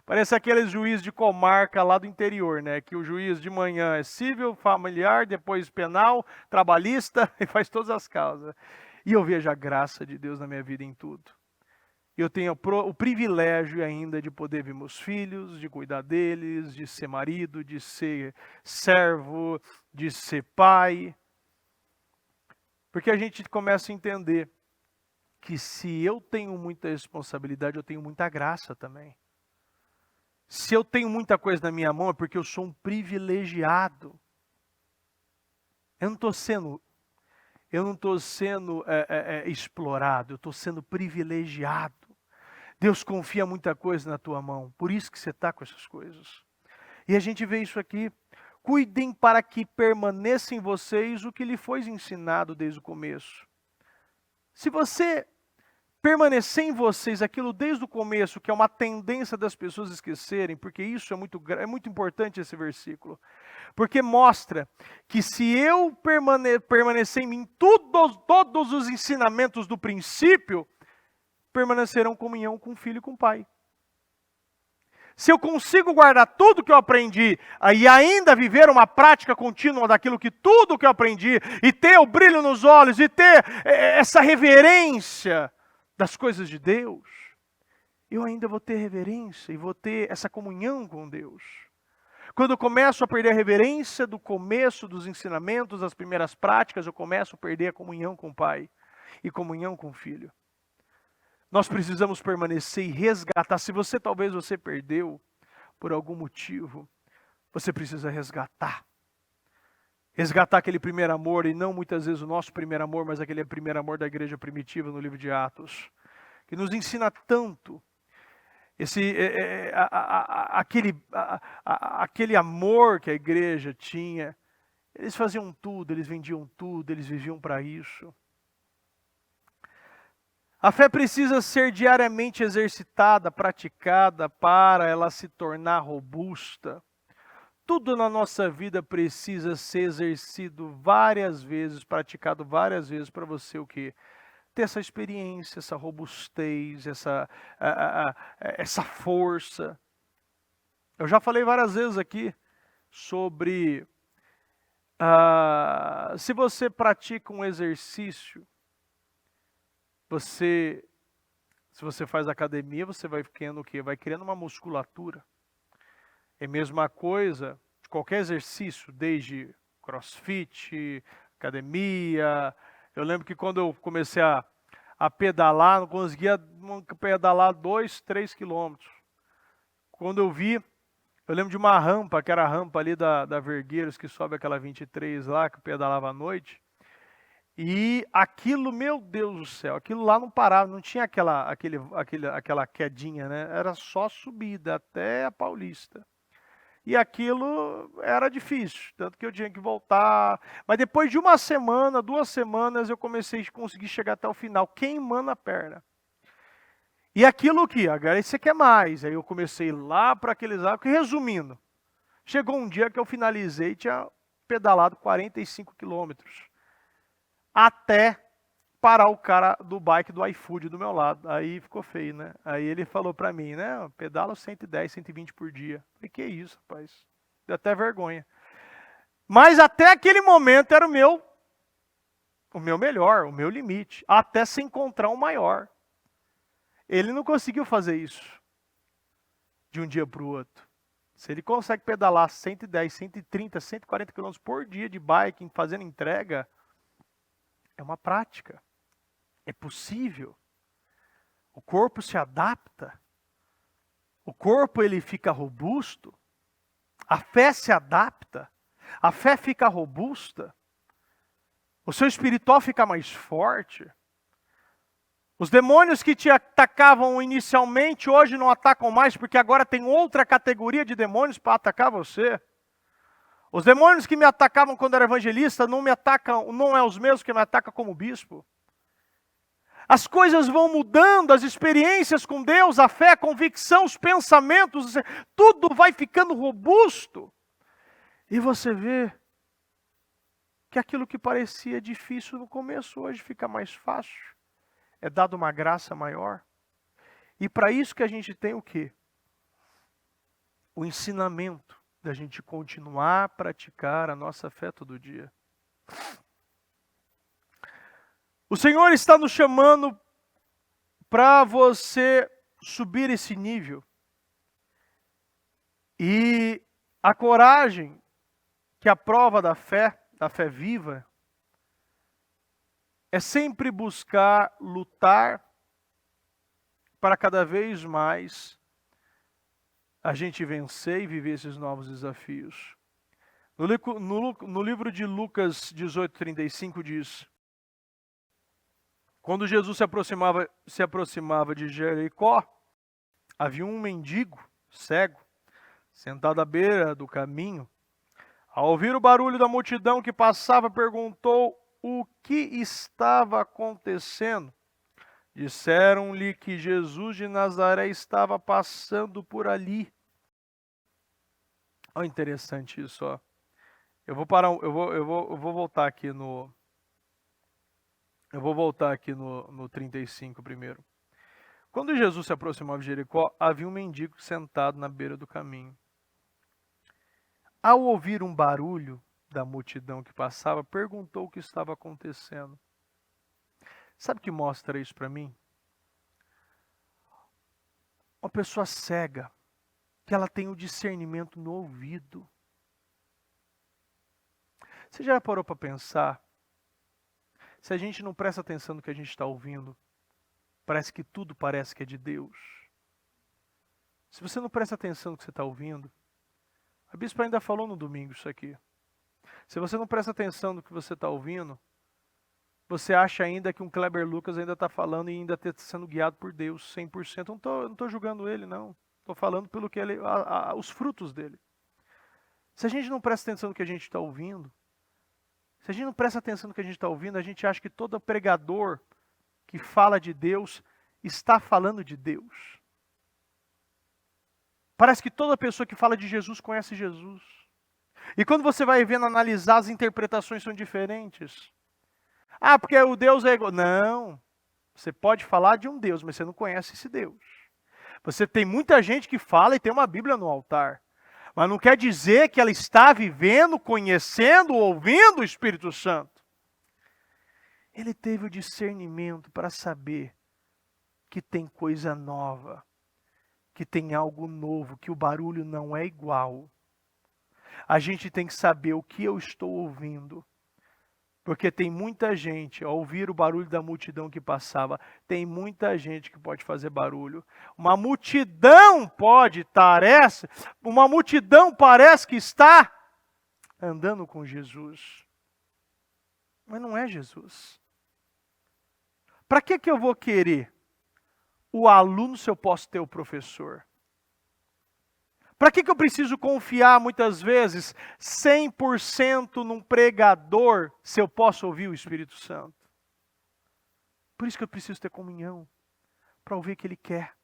Speaker 1: parece aqueles juízes de comarca lá do interior, né? Que o juiz de manhã é civil, familiar, depois penal, trabalhista, e faz todas as causas. E eu vejo a graça de Deus na minha vida em tudo. Eu tenho o privilégio ainda de poder ver meus filhos, de cuidar deles, de ser marido, de ser servo, de ser pai. Porque a gente começa a entender que se eu tenho muita responsabilidade, eu tenho muita graça também. Se eu tenho muita coisa na minha mão, é porque eu sou um privilegiado. Eu não estou sendo explorado, eu estou sendo privilegiado. Deus confia muita coisa na tua mão, por isso que você está com essas coisas. E a gente vê isso aqui. Cuidem para que permaneça em vocês o que lhe foi ensinado desde o começo. Se você permanecer em vocês aquilo desde o começo, que é uma tendência das pessoas esquecerem, porque isso é muito importante esse versículo. Porque mostra que se eu permanecer em mim, todos os ensinamentos do princípio, permanecerão em comunhão com o Filho e com o Pai. Se eu consigo guardar tudo que eu aprendi e ainda viver uma prática contínua daquilo que tudo que eu aprendi, e ter o brilho nos olhos, e ter essa reverência das coisas de Deus, eu ainda vou ter reverência e vou ter essa comunhão com Deus. Quando eu começo a perder a reverência do começo dos ensinamentos, das primeiras práticas, eu começo a perder a comunhão com o Pai e comunhão com o Filho. Nós precisamos permanecer e resgatar. Se talvez você perdeu por algum motivo, você precisa resgatar. Resgatar aquele primeiro amor, e não muitas vezes o nosso primeiro amor, mas aquele primeiro amor da igreja primitiva no livro de Atos, que nos ensina tanto. Aquele amor que a igreja tinha. Eles faziam tudo, eles vendiam tudo, eles viviam para isso. A fé precisa ser diariamente exercitada, praticada, para ela se tornar robusta. Tudo na nossa vida precisa ser exercido várias vezes, praticado várias vezes, para você o quê? Ter essa experiência, essa robustez, essa força. Eu já falei várias vezes aqui sobre se você pratica um exercício, se você faz academia, você vai criando o quê? Vai criando uma musculatura. É a mesma coisa de qualquer exercício, desde crossfit, academia. Eu lembro que quando eu comecei a pedalar, não conseguia pedalar 2, 3 quilômetros. Quando eu lembro de uma rampa, que era a rampa ali da Vergueiros, que sobe aquela 23 lá, que eu pedalava à noite. E aquilo, meu Deus do céu, aquilo lá não parava, não tinha aquela quedinha, né? Era só subida até a Paulista. E aquilo era difícil, tanto que eu tinha que voltar. Mas depois de uma semana, 2 semanas, eu comecei a conseguir chegar até o final, queimando a perna. E aquilo que, agora você quer mais. Aí eu comecei lá para aqueles lados, resumindo, chegou um dia que eu finalizei e tinha pedalado 45 quilômetros. Até parar o cara do bike do iFood do meu lado. Aí ficou feio, né? Aí ele falou pra mim, né? Pedalo 110, 120 por dia. Eu falei, que isso, rapaz? Deu até vergonha. Mas até aquele momento era o meu melhor, o meu limite. Até se encontrar um maior. Ele não conseguiu fazer isso de um dia para o outro. Se ele consegue pedalar 110, 130, 140 km por dia de bike, fazendo entrega, é uma prática. É possível. O corpo se adapta. O corpo ele fica robusto. A fé se adapta. A fé fica robusta. O seu espiritual fica mais forte. Os demônios que te atacavam inicialmente, hoje não atacam mais, porque agora tem outra categoria de demônios para atacar você. Os demônios que me atacavam quando era evangelista não me atacam, não é os mesmos que me atacam como bispo. As coisas vão mudando, as experiências com Deus, a fé, a convicção, os pensamentos, tudo vai ficando robusto. E você vê que aquilo que parecia difícil no começo, hoje fica mais fácil. É dado uma graça maior. E para isso que a gente tem o quê? O ensinamento da gente continuar a praticar a nossa fé todo dia. O Senhor está nos chamando para você subir esse nível. E a coragem, que é a prova da fé viva, é sempre buscar lutar para cada vez mais a gente vencer e viver esses novos desafios. No livro de Lucas 18:35 diz: quando Jesus se aproximava de Jericó, havia um mendigo cego sentado à beira do caminho. Ao ouvir o barulho da multidão que passava, perguntou o que estava acontecendo. Disseram-lhe que Jesus de Nazaré estava passando por ali. Olha, interessante isso, ó. Eu vou voltar aqui no 35 primeiro. Quando Jesus se aproximava de Jericó, havia um mendigo sentado na beira do caminho. Ao ouvir um barulho da multidão que passava, perguntou o que estava acontecendo. Sabe o que mostra isso para mim? Uma pessoa cega, que ela tem o discernimento no ouvido. Você já parou para pensar? Se a gente não presta atenção no que a gente está ouvindo, parece que tudo parece que é de Deus. Se você não presta atenção no que você está ouvindo, a bispa ainda falou no domingo isso aqui. Se você não presta atenção no que você está ouvindo, você acha ainda que um Kleber Lucas ainda está falando e ainda está sendo guiado por Deus 100%. Eu não estou julgando ele, não. Estou falando pelo que ele, os frutos dele. Se a gente não presta atenção no que a gente está ouvindo, se a gente não presta atenção no que a gente está ouvindo, a gente acha que todo pregador que fala de Deus está falando de Deus. Parece que toda pessoa que fala de Jesus conhece Jesus. E quando você vai vendo, analisar, as interpretações são diferentes. Ah, porque o Deus é igual. Não. Você pode falar de um Deus, mas você não conhece esse Deus. Você tem muita gente que fala e tem uma Bíblia no altar. Mas não quer dizer que ela está vivendo, conhecendo, ouvindo o Espírito Santo. Ele teve o discernimento para saber que tem coisa nova, que tem algo novo, que o barulho não é igual. A gente tem que saber o que eu estou ouvindo. Porque tem muita gente, ao ouvir o barulho da multidão que passava, tem muita gente que pode fazer barulho. Uma multidão uma multidão parece que está andando com Jesus. Mas não é Jesus. Para que eu vou querer o aluno se eu posso ter o professor? Para que eu preciso confiar muitas vezes 100% num pregador se eu posso ouvir o Espírito Santo? Por isso que eu preciso ter comunhão, para ouvir o que Ele quer.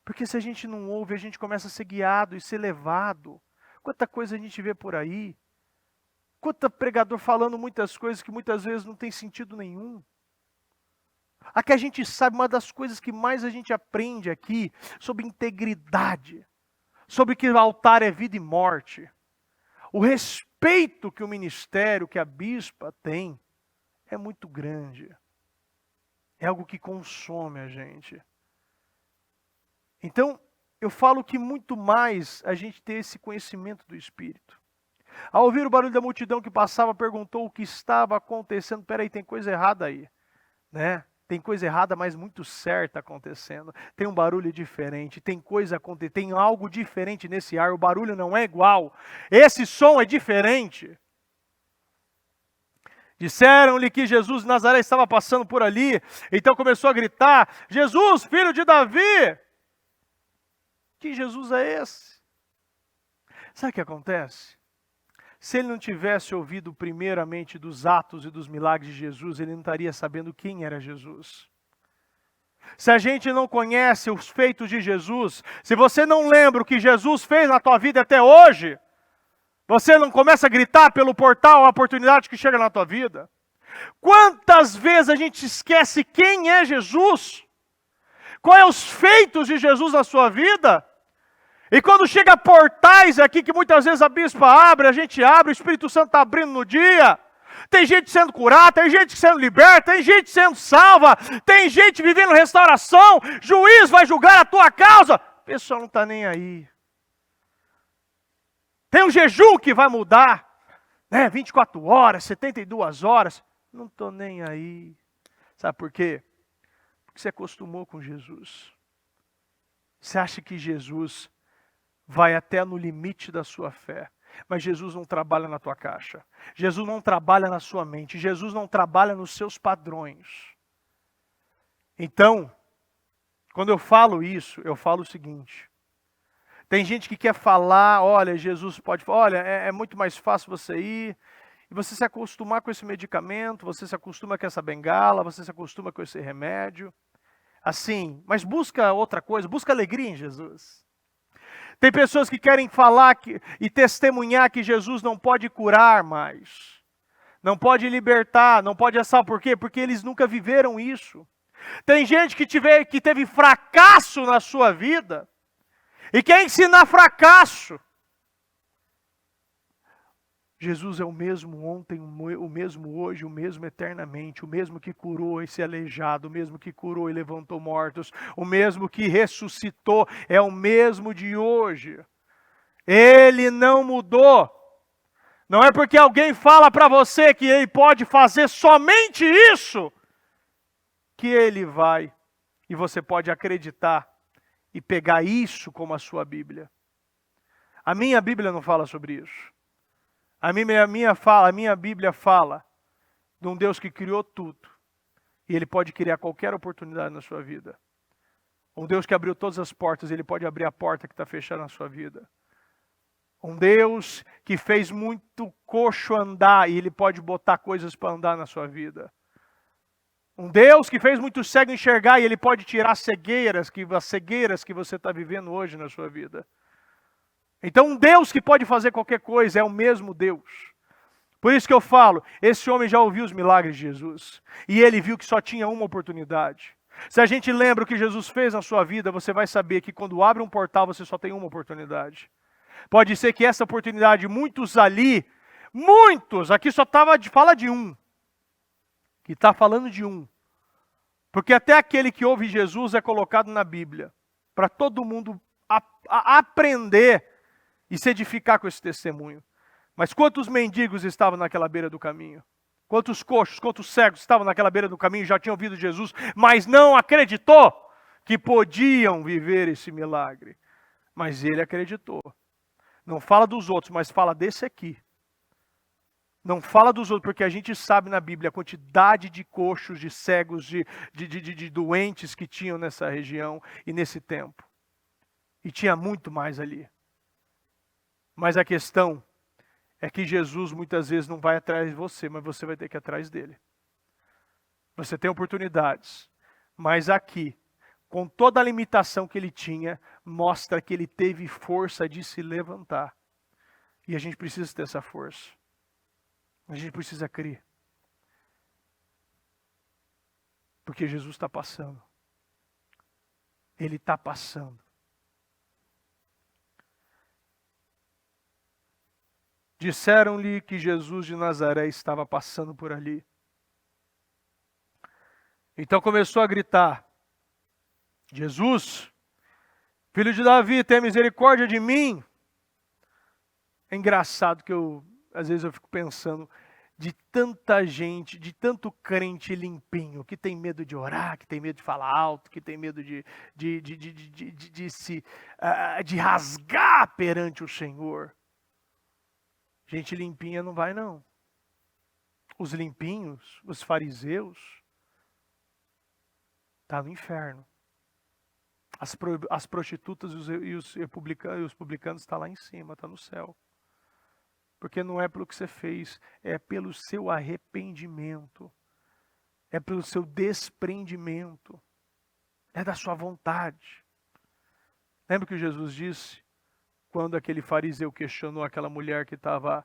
Speaker 1: Porque se a gente não ouve, a gente começa a ser guiado e ser levado. Quanta coisa a gente vê por aí. Quanto pregador falando muitas coisas que muitas vezes não tem sentido nenhum. Aqui a gente sabe, uma das coisas que mais a gente aprende aqui, sobre integridade. Sobre que o altar é vida e morte. O respeito que o ministério, que a bispa tem, é muito grande. É algo que consome a gente. Então, eu falo que muito mais a gente ter esse conhecimento do Espírito. Ao ouvir o barulho da multidão que passava, perguntou o que estava acontecendo. Peraí, tem coisa errada aí, né? Tem coisa errada, mas muito certa acontecendo. Tem um barulho diferente, tem coisa acontecendo, tem algo diferente nesse ar. O barulho não é igual. Esse som é diferente. Disseram-lhe que Jesus de Nazaré estava passando por ali. Então começou a gritar: Jesus, filho de Davi! Que Jesus é esse? Sabe o que acontece? Se ele não tivesse ouvido primeiramente dos atos e dos milagres de Jesus, ele não estaria sabendo quem era Jesus. Se a gente não conhece os feitos de Jesus, se você não lembra o que Jesus fez na tua vida até hoje, você não começa a gritar pelo portal a oportunidade que chega na tua vida. Quantas vezes a gente esquece quem é Jesus? Quais são os feitos de Jesus na sua vida? E quando chega portais aqui, que muitas vezes a bispa abre, a gente abre, o Espírito Santo está abrindo no dia. Tem gente sendo curada, tem gente sendo liberta, tem gente sendo salva, tem gente vivendo restauração, juiz vai julgar a tua causa. O pessoal não está nem aí. Tem um jejum que vai mudar, né? 24 horas, 72 horas. Não estou nem aí. Sabe por quê? Porque você acostumou com Jesus. Você acha que Jesus vai até no limite da sua fé. Mas Jesus não trabalha na tua caixa. Jesus não trabalha na sua mente. Jesus não trabalha nos seus padrões. Então, quando eu falo isso, eu falo o seguinte. Tem gente que quer falar, olha, Jesus pode falar, olha, é muito mais fácil você ir, e você se acostumar com esse medicamento, você se acostuma com essa bengala, você se acostuma com esse remédio. Assim, mas busca outra coisa, busca alegria em Jesus. Tem pessoas que querem falar e testemunhar que Jesus não pode curar mais. Não pode libertar, não pode assar. Por quê? Porque eles nunca viveram isso. Tem gente que teve fracasso na sua vida e quer ensinar fracasso. Jesus é o mesmo ontem, o mesmo hoje, o mesmo eternamente, o mesmo que curou esse aleijado, o mesmo que curou e levantou mortos, o mesmo que ressuscitou, é o mesmo de hoje. Ele não mudou. Não é porque alguém fala para você que ele pode fazer somente isso, que ele vai, e você pode acreditar e pegar isso como a sua Bíblia. A minha Bíblia não fala sobre isso. A minha Bíblia fala de um Deus que criou tudo. E Ele pode criar qualquer oportunidade na sua vida. Um Deus que abriu todas as portas, Ele pode abrir a porta que está fechada na sua vida. Um Deus que fez muito coxo andar e Ele pode botar coisas para andar na sua vida. Um Deus que fez muito cego enxergar e Ele pode tirar as cegueiras que você está vivendo hoje na sua vida. Então um Deus que pode fazer qualquer coisa é o mesmo Deus. Por isso que eu falo, esse homem já ouviu os milagres de Jesus. E ele viu que só tinha uma oportunidade. Se a gente lembra o que Jesus fez na sua vida, você vai saber que quando abre um portal, você só tem uma oportunidade. Pode ser que essa oportunidade, muitos, aqui só fala de um. Que está falando de um. Porque até aquele que ouve Jesus é colocado na Bíblia. Para todo mundo aprender e se edificar com esse testemunho. Mas quantos mendigos estavam naquela beira do caminho? Quantos coxos, quantos cegos estavam naquela beira do caminho e já tinham ouvido Jesus, mas não acreditou que podiam viver esse milagre. Mas ele acreditou. Não fala dos outros, mas fala desse aqui. Não fala dos outros, porque a gente sabe na Bíblia a quantidade de coxos, de cegos, de doentes que tinham nessa região e nesse tempo. E tinha muito mais ali. Mas a questão é que Jesus muitas vezes não vai atrás de você, mas você vai ter que ir atrás dele. Você tem oportunidades, mas aqui, com toda a limitação que ele tinha, mostra que ele teve força de se levantar. E a gente precisa ter essa força. A gente precisa crer. Porque Jesus está passando. Ele está passando. Disseram-lhe que Jesus de Nazaré estava passando por ali. Então começou a gritar: Jesus, filho de Davi, tem misericórdia de mim. É engraçado que às vezes eu fico pensando de tanta gente, de tanto crente limpinho, que tem medo de orar, que tem medo de falar alto, que tem medo de rasgar perante o Senhor. Gente limpinha não vai, não. Os limpinhos, os fariseus, tá no inferno. As prostitutas e os publicanos estão lá em cima, tá no céu. Porque não é pelo que você fez, é pelo seu arrependimento. É pelo seu desprendimento. É da sua vontade. Lembra que Jesus disse? Quando aquele fariseu questionou aquela mulher que estava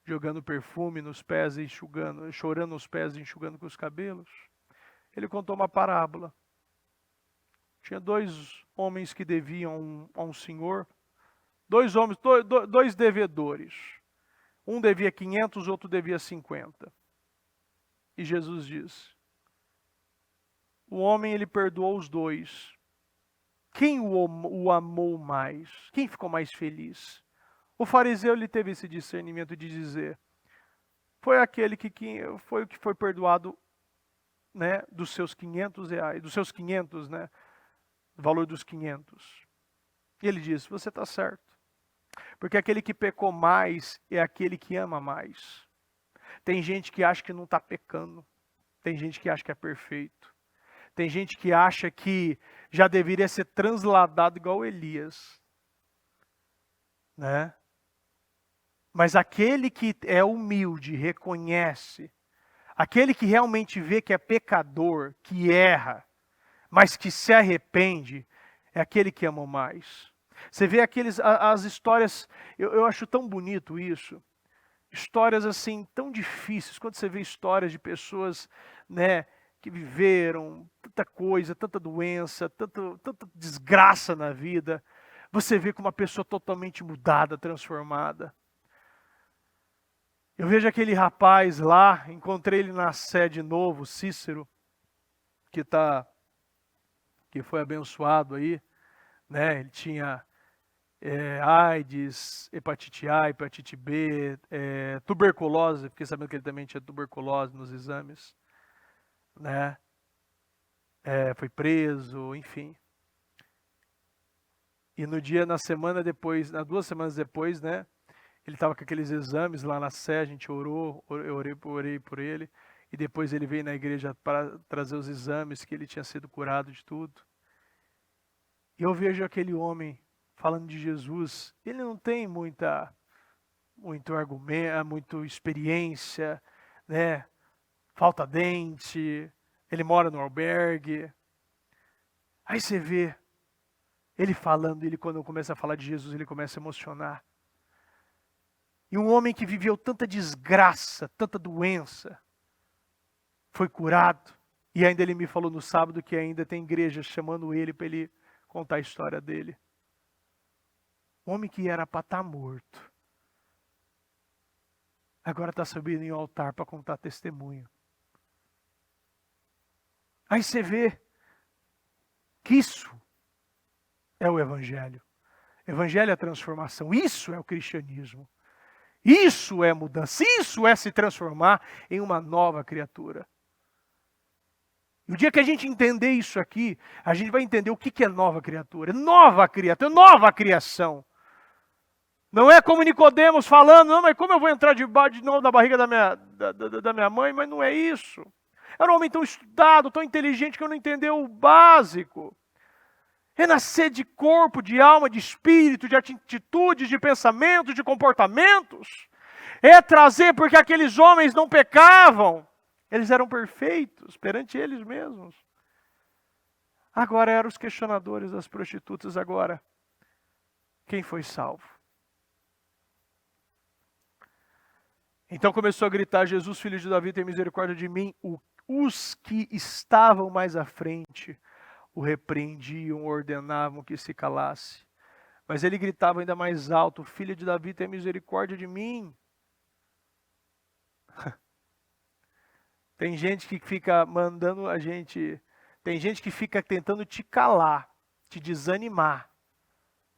Speaker 1: jogando perfume nos pés e chorando nos pés e enxugando com os cabelos, ele contou uma parábola. Tinha dois homens que deviam a um senhor, dois devedores. Um devia 500, outro devia 50. E Jesus diz: o homem, ele perdoou os dois. Quem o amou mais? Quem ficou mais feliz? O fariseu, ele teve esse discernimento de dizer: foi aquele que foi perdoado, né, dos seus 500 reais, dos seus 500, né, o valor dos 500. E ele diz: você está certo. Porque aquele que pecou mais é aquele que ama mais. Tem gente que acha que não está pecando. Tem gente que acha que é perfeito. Tem gente que acha que já deveria ser transladado igual Elias. Né? Mas aquele que é humilde, reconhece, aquele que realmente vê que é pecador, que erra, mas que se arrepende, é aquele que ama mais. Você vê as histórias, eu acho tão bonito isso, histórias assim tão difíceis, quando você vê histórias de pessoas, né, que viveram tanta coisa, tanta doença, tanta desgraça na vida, você vê como uma pessoa totalmente mudada, transformada. Eu vejo aquele rapaz lá, encontrei ele na Sé de novo, Cícero, que foi abençoado aí, né? Ele tinha AIDS, hepatite A, hepatite B, tuberculose, fiquei sabendo que ele também tinha tuberculose nos exames, né? Foi preso, enfim. E na semana depois, 2 semanas depois, né? Ele estava com aqueles exames lá na Sé, a gente orei por ele, e depois ele veio na igreja para trazer os exames, que ele tinha sido curado de tudo. E eu vejo aquele homem falando de Jesus, ele não tem muito argumento, muita experiência, né? Falta dente, ele mora no albergue. Aí você vê ele falando, quando começa a falar de Jesus, ele começa a emocionar. E um homem que viveu tanta desgraça, tanta doença, foi curado. E ainda ele me falou no sábado que ainda tem igreja chamando ele para ele contar a história dele. Um homem que era para estar morto, agora está subindo em um altar para contar testemunho. Aí você vê que isso é o Evangelho. Evangelho é a transformação. Isso é o cristianismo. Isso é mudança. Isso é se transformar em uma nova criatura. E o dia que a gente entender isso aqui, a gente vai entender o que é nova criatura. Nova criatura, nova criação. Não é como Nicodemos falando, não, mas como eu vou entrar de novo na barriga da minha mãe? Mas não é isso. Era um homem tão estudado, tão inteligente que eu não entendeu o básico. Renascer de corpo, de alma, de espírito, de atitudes, de pensamentos, de comportamentos. É trazer, porque aqueles homens não pecavam. Eles eram perfeitos perante eles mesmos. Agora eram os questionadores das prostitutas. Agora, quem foi salvo? Então começou a gritar: Jesus, filho de Davi, tem misericórdia de mim. Os que estavam mais à frente o repreendiam, ordenavam que se calasse. Mas ele gritava ainda mais alto: filho de Davi, tem misericórdia de mim. Tem gente que fica mandando a gente, tem gente que fica tentando te calar, te desanimar.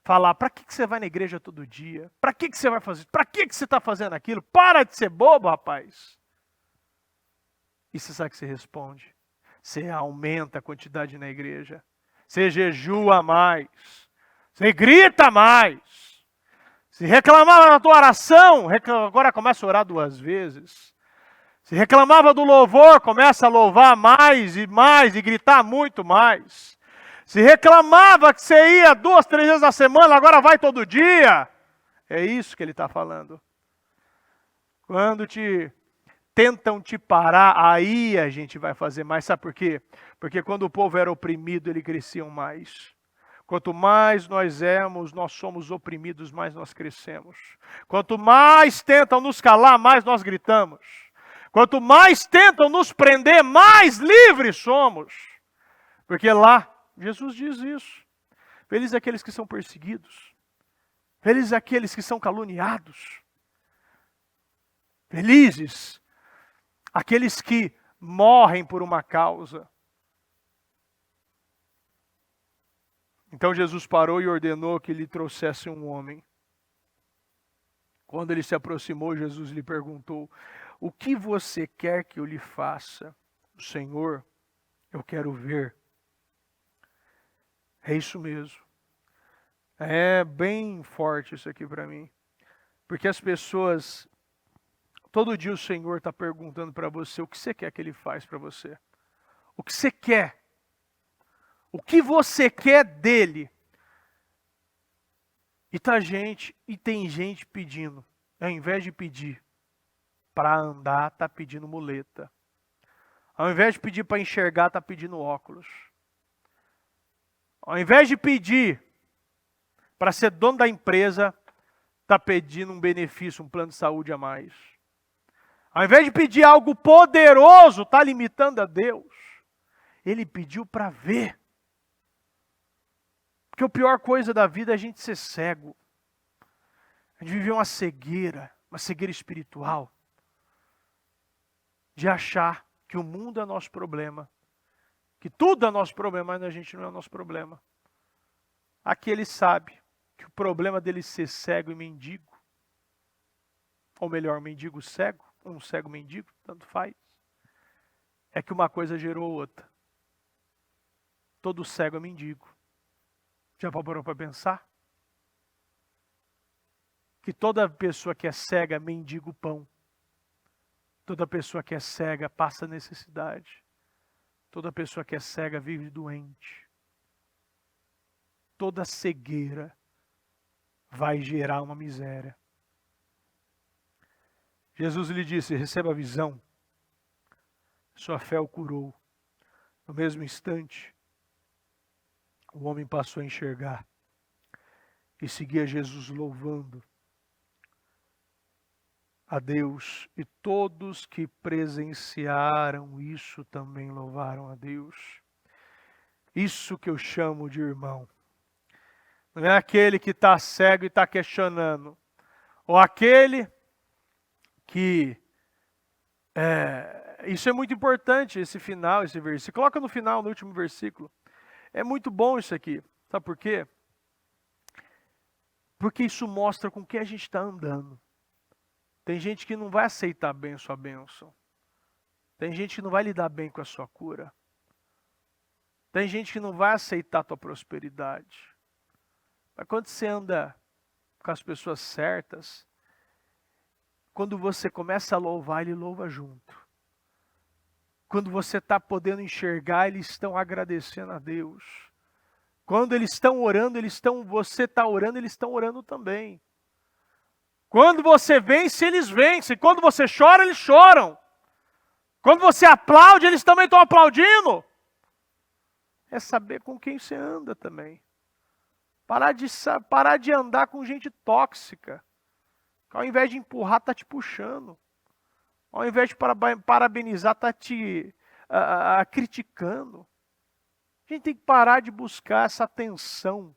Speaker 1: Falar: para que você vai na igreja todo dia? Para que você vai fazer? Para que você está fazendo aquilo? Para de ser bobo, rapaz. E você sabe o que você responde? Você aumenta a quantidade na igreja. Você jejua mais. Você grita mais. Se reclamava na tua oração, agora começa a orar 2 vezes. Se reclamava do louvor, começa a louvar mais e gritar muito mais. Se reclamava que você ia 2, 3 vezes na semana, agora vai todo dia. É isso que ele está falando. Quando tentam te parar, aí a gente vai fazer mais. Sabe por quê? Porque quando o povo era oprimido, eles cresciam mais. Quanto mais nós somos oprimidos, mais nós crescemos. Quanto mais tentam nos calar, mais nós gritamos. Quanto mais tentam nos prender, mais livres somos. Porque lá, Jesus diz isso. Felizes aqueles que são perseguidos. Felizes aqueles que são caluniados. Felizes aqueles que morrem por uma causa. Então Jesus parou e ordenou que lhe trouxesse um homem. Quando ele se aproximou, Jesus lhe perguntou: o que você quer que eu lhe faça? O Senhor, eu quero ver. É isso mesmo. É bem forte isso aqui para mim. Porque as pessoas, todo dia o Senhor está perguntando para você o que você quer que Ele faça para você. O que você quer. O que você quer dEle. E tem gente pedindo. Ao invés de pedir para andar, está pedindo muleta. Ao invés de pedir para enxergar, está pedindo óculos. Ao invés de pedir para ser dono da empresa, está pedindo um benefício, um plano de saúde a mais. Ao invés de pedir algo poderoso, está limitando a Deus. Ele pediu para ver. Porque a pior coisa da vida é a gente ser cego. A gente viver uma cegueira espiritual. De achar que o mundo é nosso problema. Que tudo é nosso problema, mas a gente não é nosso problema. Aqui ele sabe que o problema dele ser cego e mendigo, ou melhor, mendigo cego, um cego mendigo, tanto faz, é que uma coisa gerou outra. Todo cego é mendigo. Já parou para pensar? Que toda pessoa que é cega mendiga o pão. Toda pessoa que é cega passa necessidade. Toda pessoa que é cega vive doente. Toda cegueira vai gerar uma miséria. Jesus lhe disse: receba a visão. Sua fé o curou. No mesmo instante, o homem passou a enxergar e seguia Jesus louvando a Deus. E todos que presenciaram isso também louvaram a Deus. Isso que eu chamo de irmão. Não é aquele que está cego e está questionando. Ou aquele que... isso é muito importante, esse final, esse versículo. Coloca no final, no último versículo. É muito bom isso aqui. Sabe por quê? Porque isso mostra com quem a gente está andando. Tem gente que não vai aceitar bem a sua bênção. Tem gente que não vai lidar bem com a sua cura. Tem gente que não vai aceitar a tua prosperidade. Mas quando você anda com as pessoas certas, quando você começa a louvar, ele louva junto. Quando você está podendo enxergar, eles estão agradecendo a Deus. Quando eles estão orando, você está orando, eles estão orando também. Quando você vence, eles vencem. Quando você chora, eles choram. Quando você aplaude, eles também estão aplaudindo. É saber com quem você anda também. Parar de andar com gente tóxica. Que ao invés de empurrar, está te puxando. Ao invés de parabenizar, está te criticando. A gente tem que parar de buscar essa atenção,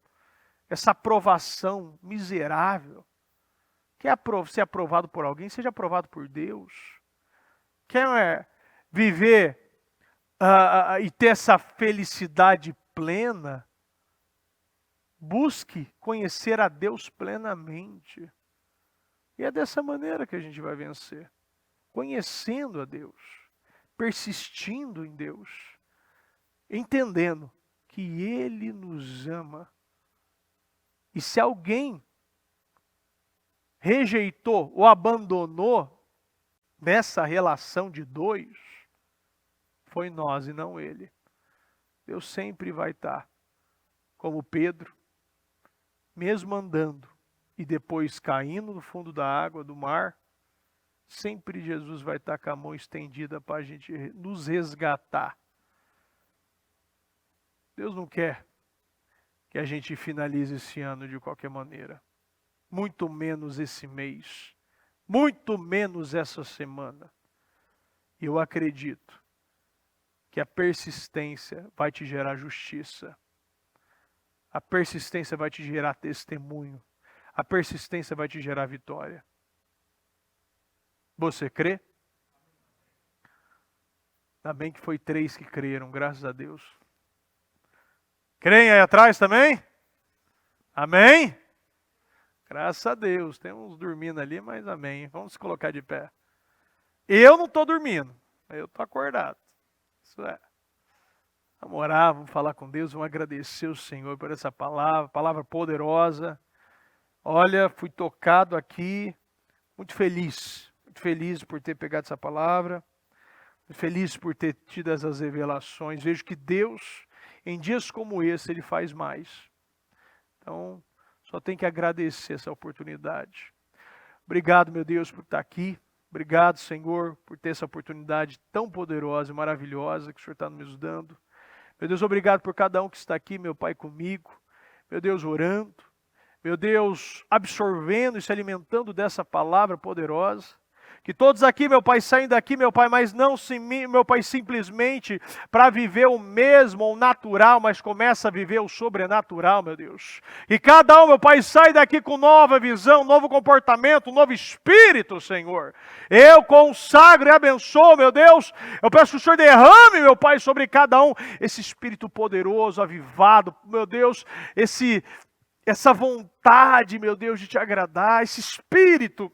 Speaker 1: essa aprovação miserável. Quer ser aprovado por alguém? Seja aprovado por Deus. Quer viver e ter essa felicidade plena? Busque conhecer a Deus plenamente. E é dessa maneira que a gente vai vencer. Conhecendo a Deus. Persistindo em Deus. Entendendo que Ele nos ama. E se alguém rejeitou ou abandonou nessa relação de dois, foi nós e não ele. Deus sempre vai estar, como Pedro, mesmo andando e depois caindo no fundo da água, do mar, sempre Jesus vai estar com a mão estendida para a gente nos resgatar. Deus não quer que a gente finalize esse ano de qualquer maneira. Muito menos esse mês. Muito menos essa semana. E eu acredito que a persistência vai te gerar justiça. A persistência vai te gerar testemunho. A persistência vai te gerar vitória. Você crê? Ainda bem que foi 3 que creram, graças a Deus. Creem aí atrás também? Amém? Graças a Deus. Tem uns dormindo ali, mas amém. Vamos se colocar de pé. Eu não estou dormindo. Eu estou acordado. Isso é. Vamos orar, vamos falar com Deus, vamos agradecer o Senhor por essa palavra poderosa. Olha, fui tocado aqui, muito feliz por ter pegado essa palavra, muito feliz por ter tido essas revelações. Vejo que Deus, em dias como esse, Ele faz mais. Então, só tem que agradecer essa oportunidade. Obrigado, meu Deus, por estar aqui. Obrigado, Senhor, por ter essa oportunidade tão poderosa e maravilhosa que o Senhor está nos dando. Meu Deus, obrigado por cada um que está aqui, meu Pai, comigo. Meu Deus, orando. Meu Deus, absorvendo e se alimentando dessa palavra poderosa. Que todos aqui, meu Pai, saem daqui, meu Pai, mas não, meu Pai, simplesmente para viver o mesmo, o natural, mas começa a viver o sobrenatural, meu Deus. E cada um, meu Pai, sai daqui com nova visão, novo comportamento, novo espírito, Senhor. Eu consagro e abençoo, meu Deus. Eu peço que o Senhor derrame, meu Pai, sobre cada um esse espírito poderoso, avivado, meu Deus, essa vontade, meu Deus, de te agradar, esse espírito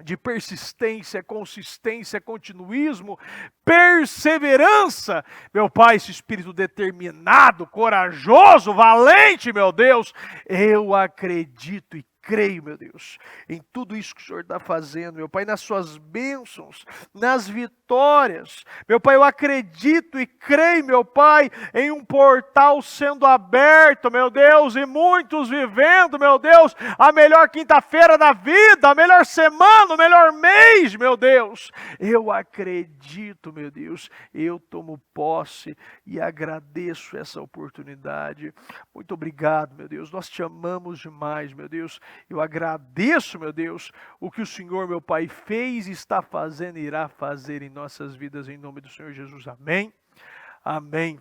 Speaker 1: de persistência, consistência, continuismo, perseverança. Meu Pai, esse espírito determinado, corajoso, valente, meu Deus, eu acredito e creio, meu Deus, em tudo isso que o Senhor está fazendo, meu Pai, nas suas bênçãos, nas vitórias. Meu Pai, eu acredito e creio, meu Pai, em um portal sendo aberto, meu Deus, e muitos vivendo, meu Deus, a melhor quinta-feira da vida, a melhor semana, o melhor mês, meu Deus. Eu acredito, meu Deus, eu tomo posse e agradeço essa oportunidade. Muito obrigado, meu Deus, nós te amamos demais, meu Deus. Eu agradeço, meu Deus, o que o Senhor, meu Pai, fez, está fazendo e irá fazer em nossas vidas, em nome do Senhor Jesus. Amém. Amém.